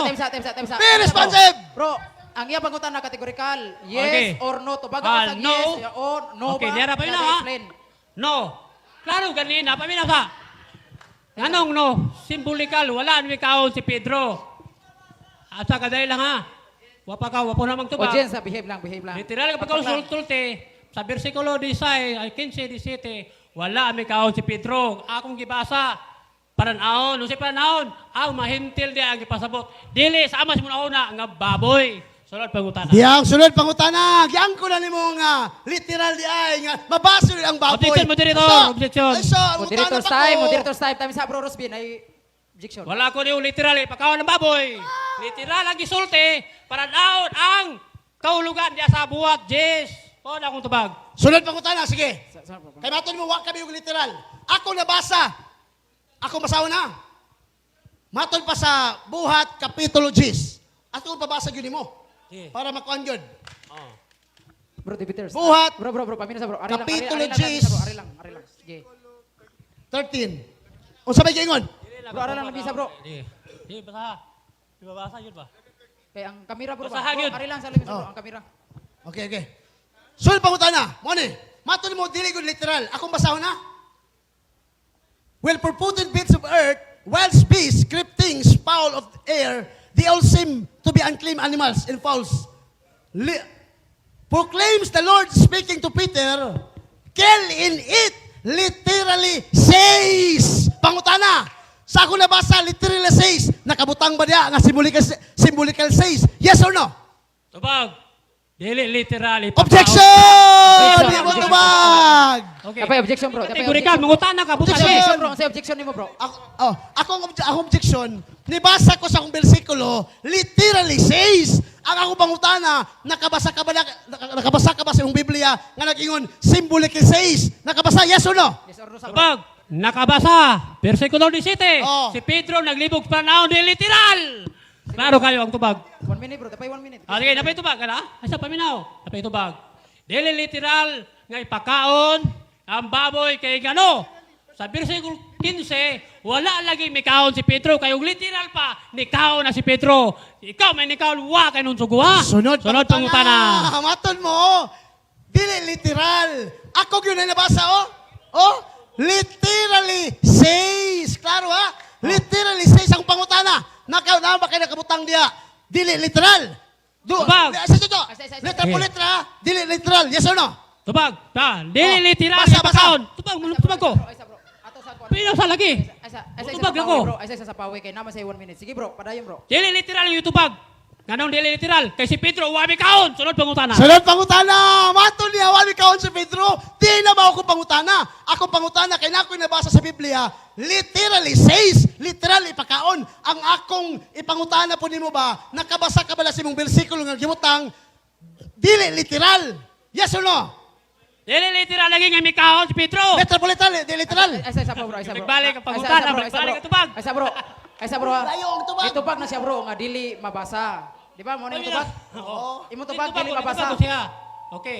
sa. Be responsive! Bro, ang iyang pangutana kategorikal, yes Okay. or no. Tubag Ah, ang no. yes or no Okay, ba? nera pa yun Nara ha. explain. No. Klaro ganina. Paminaw sa. Anong no? Simbolikal. Wala ang kaon si Pedro. Asa kadali lang ha. Wapa na magtubag. Audience, behave lang. Literal kapag ako sultulte, sa versikulo 15, 17, wala may kaon si Pedro. Akong gibasa, paranaon. Nung si paranaon, ang mahintil di ang ipasabot. Dili, sa amas mo na una, nga baboy. Sunod pangutana. Diyang sunod pangutana. Giyang ko na ni mo nga literal di ay nga mabaso ang baboy. Objection, moderator. Asa? Objection. Asa, ang utana Moderator's pa time, ko. moderator's time. Time sa bro, Rosby, na objection. Wala ko niyo literal, ipakaon ng baboy. Literal ang gisulti, paranaon ang kaulugan diya sa buhat, Jess. O na akong tubag. Sunod pangutana, sige. Sa bro. Kay maton mo, wak kami yung literal. Ako nabasa. Ako masawa na. Maton pa sa buhat, kapitulo 10. Ako pabasa yun mo. Sige. Para makuhan yun. Oh. Bro, debaters. Buhat. Bro, paminaw sa bro. Kapitulo Ari 10. lang. Sige. 13. O sabay kaingon. Bro, ara lang nabisa, bro. Di, basa. Di babasa yun ba? Kaya ang kamera bro. Basahan Bro, yun. ari lang sa limis bro, Oh. ang kamera. Okay. Sunod pangutana. Mo ni. Maton mo, dili ko literal. Akong basahon na. Well, purported bits of earth, wild beasts, creepings, fowl of air, they all seem to be unclean animals and fowls. Proclaims the Lord speaking to Peter, kill and eat, literally says. Pangutana. Sa ako nabasa, literally says, nakabutang ba niya nga symbolical says? Yes or no? Tubag. Dili literal, ipakaon. Objection! Di mo tubag! Okay. Tapay objection bro. Tapay Kategorikal, mangutana ka, buta Objection. Objection bro. Ang objection nimo bro. Akong objection, nibasa ko sa akong bersikulo, literally says, ang ako pangutana, nakabasa ka ba sa iyong Biblia nga nag-ingon, symbolically says, nakabasa, yes or no? Yes or no sa bro. Tubag. Nakabasa. Versikulo 17. Oh. Si Pedro naglibog pa na di literal. Klaro kayo ang tubag. 1 minute bro. Tapay 1 minute. Sige, napay tubag ka na? Asa paminaw? Napay tubag. Dili literal nga ipakaon ang baboy kay gano. Sa versikulo 15, wala lagi may kaon si Pedro. Kayong literal pa, ni kaon na si Pedro. Ikaw may ni kaon, wa kay nun suguha. Sunod pangutana. Maton mo, dili literal. Ako yun na nabasa, literally says. Klaro ha? Literally says ang pangutana. Na ba kayo nakabutang diya? Dili literal. Tubag. Letra po letra, dili literal. Yes or no? Tubag. Dili literal Basa, nga ipakaon. Tubag, tubag ko. Ay sa bro. Ato sa kwan. Pinaw sa lagi. Ay sa Tubag sa ako. pawe bro. Ay sa pawe kay naman sa 1 minute. Sige bro, padayon bro. Dili literal yung tubag. Ganong dili literal. Kay si Pedro, wabi kaon. Sunod pangutana. Sunod pangutana. Maton niya, wali kaon si Pedro. Di na ba ako pangutana? Ako pangutana, kaya na ako nabasa sa Biblia, literally says, literally pakaon. Ang akong ipangutana po ni mo ba, nakabasa ka ba sa mong bersikulo nga gimutang, dili literal. Yes or no? Dili literal lagi nga may kaon si Pedro. Letra po literal, di literal. Ay sa bro, ay sa bro. Nagbalik ang pangutana, nagbalik ang tubag. Ay sa bro. Ay sa bro. Layo ang tubag. Itubag na siya bro nga dili mabasa. Di ba mo na yung tubag? Oo. Imo tubag dili Tubag mabasa. ko siya. Okay.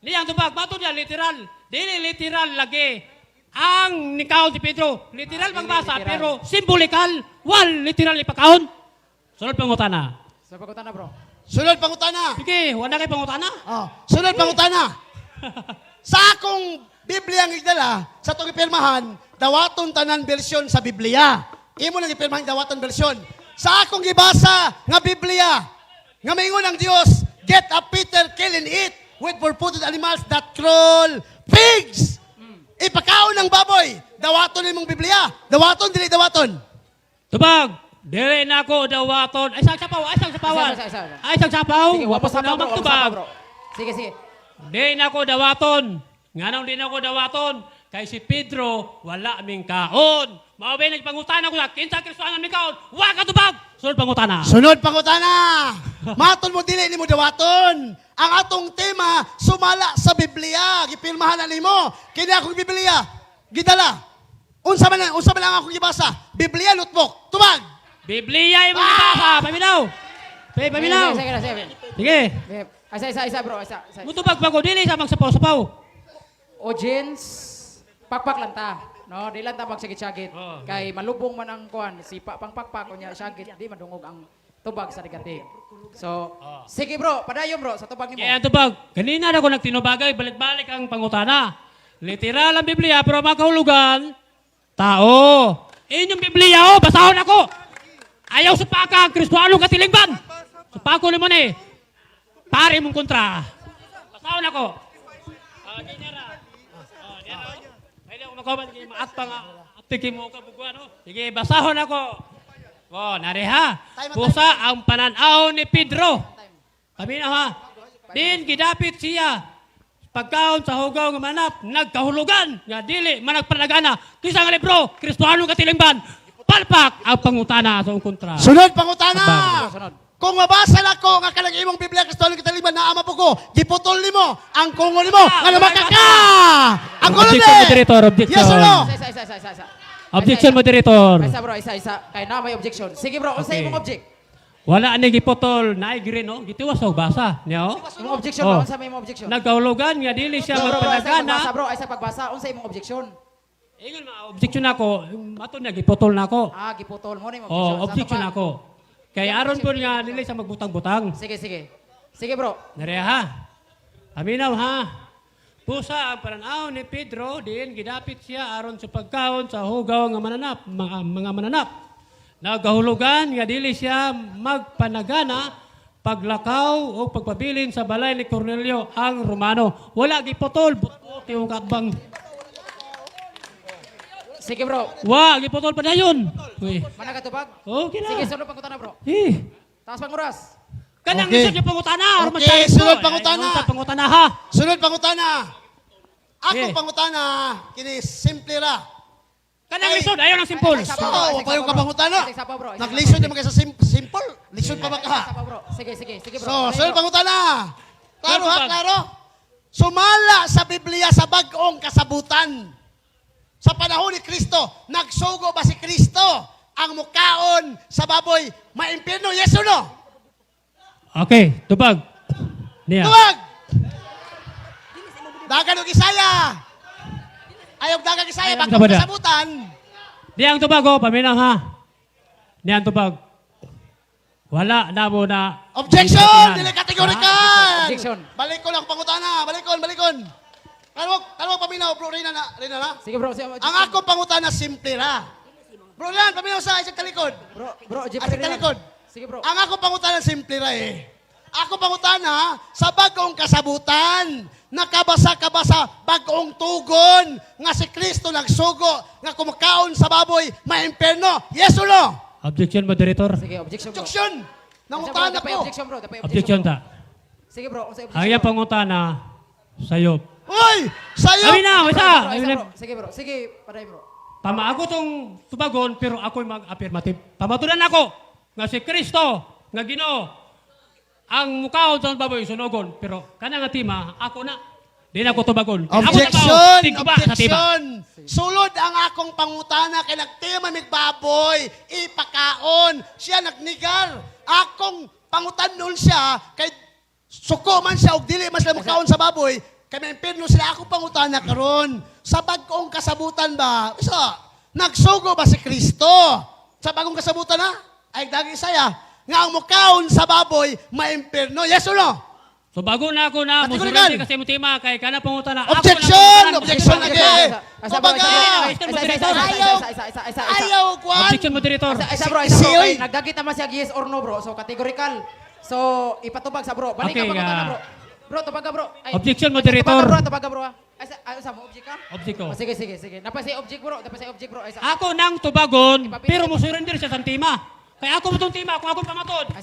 Niyang tubag, bato niya, literal. Dili literal lagi. Ang nikaon si Pedro, literal magbasa, literal. pero simbolikal, wal literal ipakaon. Sunod pangutana. So pagutan na bro. Sunod pangutana. Sige, wala kay pangutana. Oh, sunod pangutana. Sa akong Biblia ang igdala, sa itong ipirmahan, dawaton tanan bersyon sa Biblia. Imo nang ipirmahan dawaton bersyon. Sa akong gibasa nga Biblia, nga maingon ang Dios, get a Peter, kill and eat with four-footed animals that crawl, pigs! Ipakaon ng baboy. Dawaton imong Biblia. Dawaton, dili dawaton. Tubag, dili na ako dawaton. Ay, sang sapaw, ay, sang sapawan. Isa. Ay, sang sapaw. Sige, Wapa wapos ko na na bro. magtubag. Bro. Sige, sige. Di na ako dawaton. Nga nang di na ako dawaton. Kay si Pedro, wala aming kaon. Maubay nagpangutana ko sa kinsa Kristo ang aming kaon. Wa ka tubag. Sunod pangutana. Sunod pangutana. Maton mo dili nimo dawaton. Ang atong tema sumala sa Biblia. Gipirmahan na nimo. Kini akong Biblia. Gidala. Unsa man lang akong gibasa. Biblia notebook. Tubag. Biblia yung mga basa. Paminaw. Paminaw. Sige, sige. Sige. Isa bro. Isa. Mutubag pa ko. Dili sa magsapaw-sapaw. Audience, pakpak lang ta. No, di lang ta magsagit-sagit. Oh. Kay malubong man ang kuan, sipa pang pakpak kunya sagit, di madungog ang tubag sa negative. So, sige bro, padayon bro sa tubag nimo. Kaya ang tubag, kanina na ako nagtinubagay, balik-balik ang pangutana. Literal ang Biblia, pero mga kahulugan, tao. Inyong Biblia, basahon ako. Ayaw supaka, Kristuano katilingban. Supako naman eh. Pare mong kontra. Basahon ako. Ganyan na. Pwede ako makuha, maatpa nga. Atikin mo ka, bugwa, no? Sige, basahon ako. Nariha. Pusa ang pananaw ni Pedro. Kami na ha. Din, gidapit siya. Pagkaon sa hugaw nga manap, nagkahulugan, nga dili, managpanagana. Kisa nga libro, Kristuano katilingban. Palpak ang pangutana sa kontra. Sunod pangutana. Sunod. Kung mabasa na ko nga kanang imong Biblia Kristohanon kitaliman na ama po ko, giputol nimo ang kungo nimo nga namaka ka. Ang kuno Objection, moderator, objection. Yes or no? Isa. Objection, moderator. Isa bro, isa. Kay na may objection. Sige bro, unsa Okay. imong object? Wala ni gipotol, naigre no? Gitiwas og basa, niyo? Imong objection Oh. bro, unsa may imong objection? Nagkahulugan nga dili siya Bro, isa magpanagana. pagbasa bro, isa pagbasa, unsa imong objection? Ingon objection ako, mato na gipotol na ako. Giputol mo na imong objection. Oh, objection Sa tubag. ako. Kay aron po nga dili sa magbutang-butang. Sige. Sige bro. Nariya ha. Aminaw ha. Pusa ang pananaw ni Pedro, diin gidapit siya aron sa pagkaon sa hugaw nga mananap, mga mananap. Nagahulugan nga dili siya magpanagana paglakaw o pagpabilin sa balay ni Cornelio ang Romano. Wala gipotol, butot yung katbang. Sige bro. Wa, gipotol pa na yun. Uy. Mana ka tubag? Okay na. Sige, sunod pangutana bro. Taas Taas pang oras. Kanang Okay. lisod yung pangutana. aron Okay, masahin ko. sunod pangutana. Ay, sa pangutana ha. Sunod pangutana. Ako Okay. pangutana kini simple ra. Kanang Ay. lisod, ayaw ng simple. Ay, So, bro, wa isang pa yung sapaw, bro. kapangutana. Isang sapaw, bro. Isang Naglisod sapaw. naman kayo sa simple. Lisod pa ba ka? Isa pa bro. Sige bro. So, Padayon, sunod bro. pangutana. Klaro ha, Sunod pang- klaro. Sumala sa Biblia sa bag-ong kasabutan. Sa panahon ni Kristo, nagsugo ba si Kristo ang mukaon sa baboy maimpirno? Yes or no? Okay, tubag. Niya. Tuwag! Dagan og Isaya. Ayog dagan Isaya, Ayog bag-ong sabada. kasabutan. Diyang tubag oh, paminang ha. Diyang tubag. Wala na mo na. Objection! Dili kategorikan! Objection. Balik ko lang pangutana. Balikon. Kalawag paminaw, bro. Rina na. Sige bro. Ang ako pangutana, simple ra. Bro, lan, paminaw sa isang talikod. Bro, Jeep. Isang talikod. Sige bro. Ang ako pangutana, simple ra eh. Ako pangutana, sa bagong kasabutan, nakabasa-kabasa, bagong tugon, nga si Kristo nagsugo, nga kumakaon sa baboy, maimperno. Yes or no? Objection, moderator. Sige, objection bro. Objection! Nangutana Dapay ko. objection bro. Dapay Objection bro. ta. Sige bro, unsa Ang objection? iyang pangutana, sayop. Uy! Sa'yo! Sabi na, Bro, isa. bro. Sige bro. Sige, paday bro. Pamaago tong tubagon, pero ako'y mag-affirmative. Pamatunan ako nga si Kristo, nga Ginoo, ang mukhaon sa baboy sunogon, pero kanang nga tima, ako na. Di na ko tubagon. Objection! Tigba sa tima. Objection! Sulod ang akong pangutana kay nagtima migbaboy, ipakaon, siya nagnigar. Akong pangutan noon siya, kay suko man siya, og dili mas lang mukaon sa baboy, Kaya impirno sila ako pangutana karon. Sa bagong kasabutan ba? Isa, nagsugo ba si Kristo? Sa bagong kasabutan na? Ay dagi saya. Nga ang mukaon sa baboy, maimpirno. Yes or no? So bago na ako na Kategorikan. musulti kasi mo tema kay kana pangutana. Objection! Objection lagi! Isa, bro, Kumbaga, ayaw, kwan! Objection moderator. Isa bro, Isiyoy. okay, nagdagit naman siya yes or no bro. So categorical. So ipatubag sa bro. Balik Okay, ka pangutana bro. Bro, tubag ka bro. Ay, Objection, moderator. Tubag ka bro. Ay, sa mo object ka? Object ko. Oh, sige. Napasay object bro. Ay, sa. Ako nang tubagon, pero musurrender siya sa tema. Kaya ako mo itong tema, kung ako pamatod. Ay,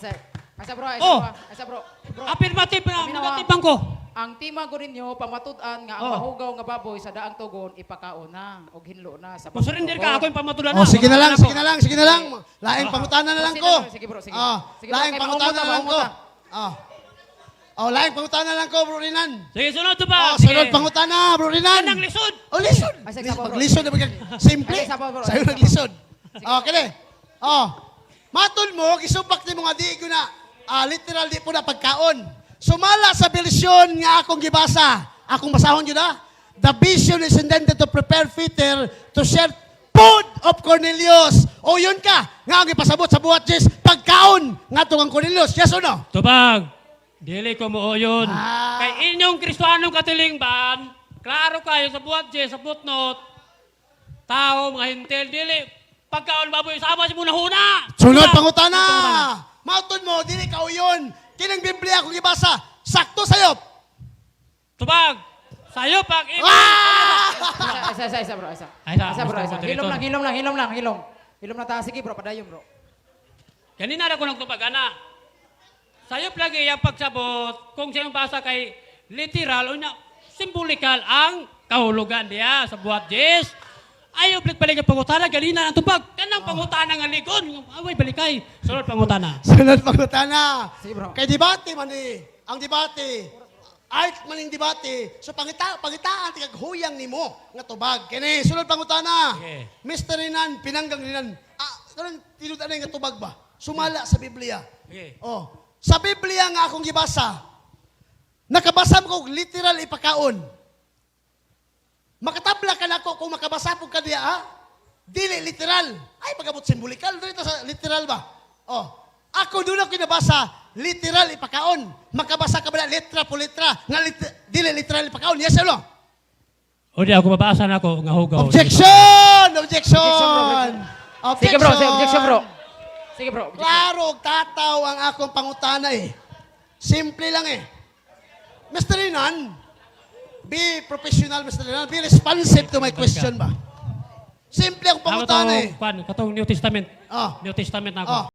sa bro. Oh. Bro. Affirmative na, Paminawa. magatibang ko. Ang tima ko ninyo, pamatudan nga ang Oh. mahugaw nga baboy sa daang tugon, ipakaon na, o hinlo na sa Musurrender ka, ako yung pamatulan Oh, na. sige na lang, Ako. sige na lang, sige na lang. Laing pangutana na lang ko. Sige bro, sige. Ah, Sige, bro, laing kay pangutana na lang ko. mangunguta. Ah. Oh, laing pangutana na lang ko, bro Rinan. Sige, sunod to Oh, ba? sunod pangutana, bro Rinan. Kanang lisod. Oh, lisod. Ay, sige, bro. Maglisod na bagay. Simple. Ay, sige, bro. Sa'yo Sige, naglisod. Oh, kini. Oh. Matod mo, gisubak ni mga di ko na, literal di po na pagkaon. Sumala sa belisyon nga akong gibasa. Akong basahon yun na. The vision is intended to prepare Peter to share food of Cornelius. O yun ka, nga ang ipasabot sa buhat Jess, pagkaon nga itong ang Cornelius. Yes or no? Tubag, dili ko mo yun. Ah. Kay inyong Kristiyanong katilingban, klaro kayo sa buhat J, sa footnote, tao, mga hintel, dili, pagkaon baboy, sama si muna huna. Sunod pangutana. Mautod mo, dili ka o yun. Kinang Biblia kung ibasa, sakto sa'yo. Tubag, sayo pag Ah! Isa bro, isa. Ay, isa, Isa bro, Mr. isa. Moderator. Hilom lang ta. Sige bro, padayon bro. Kanina na ko nagtubag, ana. Sayo lagi yung pagsabot, kung siyang basa kay literal, unya, simbolikal ang kahulugan diya sa buhat Jess. Ayaw balik yung pangutana, ganina ang tubag. Kanang pangutana nga ligon. Away, balikay. Sunod pangutana. Sunod pangutana. Sige, bro. Kay debate man eh. Ang debate. Art man yung debate. So pangitaan, tigag huyang ni mo. Nga tubag. Kini, sunod pangutana. Okay. Mr. Rinan, pinanggang Rinan. Ganun, tinutan na yung tubag ba? Sumala sa Biblia. Okay. Oh. Sa Biblia nga akong gibasa, nakabasa mo kong literal ipakaon. Makatabla ka na ko kung makabasa po ka diya, ha? Dili, literal. Ay, pagkabot simbolikal. Dito sa literal ba? Oh. Ako doon ako kinabasa, literal ipakaon. Makabasa ka ba na letra po letra, nga dili literal ipakaon. Yes or no? O di ako mabasa na ako, nga hugaw. Objection! Objection! Sige bro, objection bro. Sige bro. Klaro, tataw ang akong pangutana eh. Simple lang eh. Mr. Rinan, be professional, Mr. Rinan. Be responsive to my question ba? Simple ang Ako pangutana eh. katong New Testament. Oh. New Testament na ako. Oh.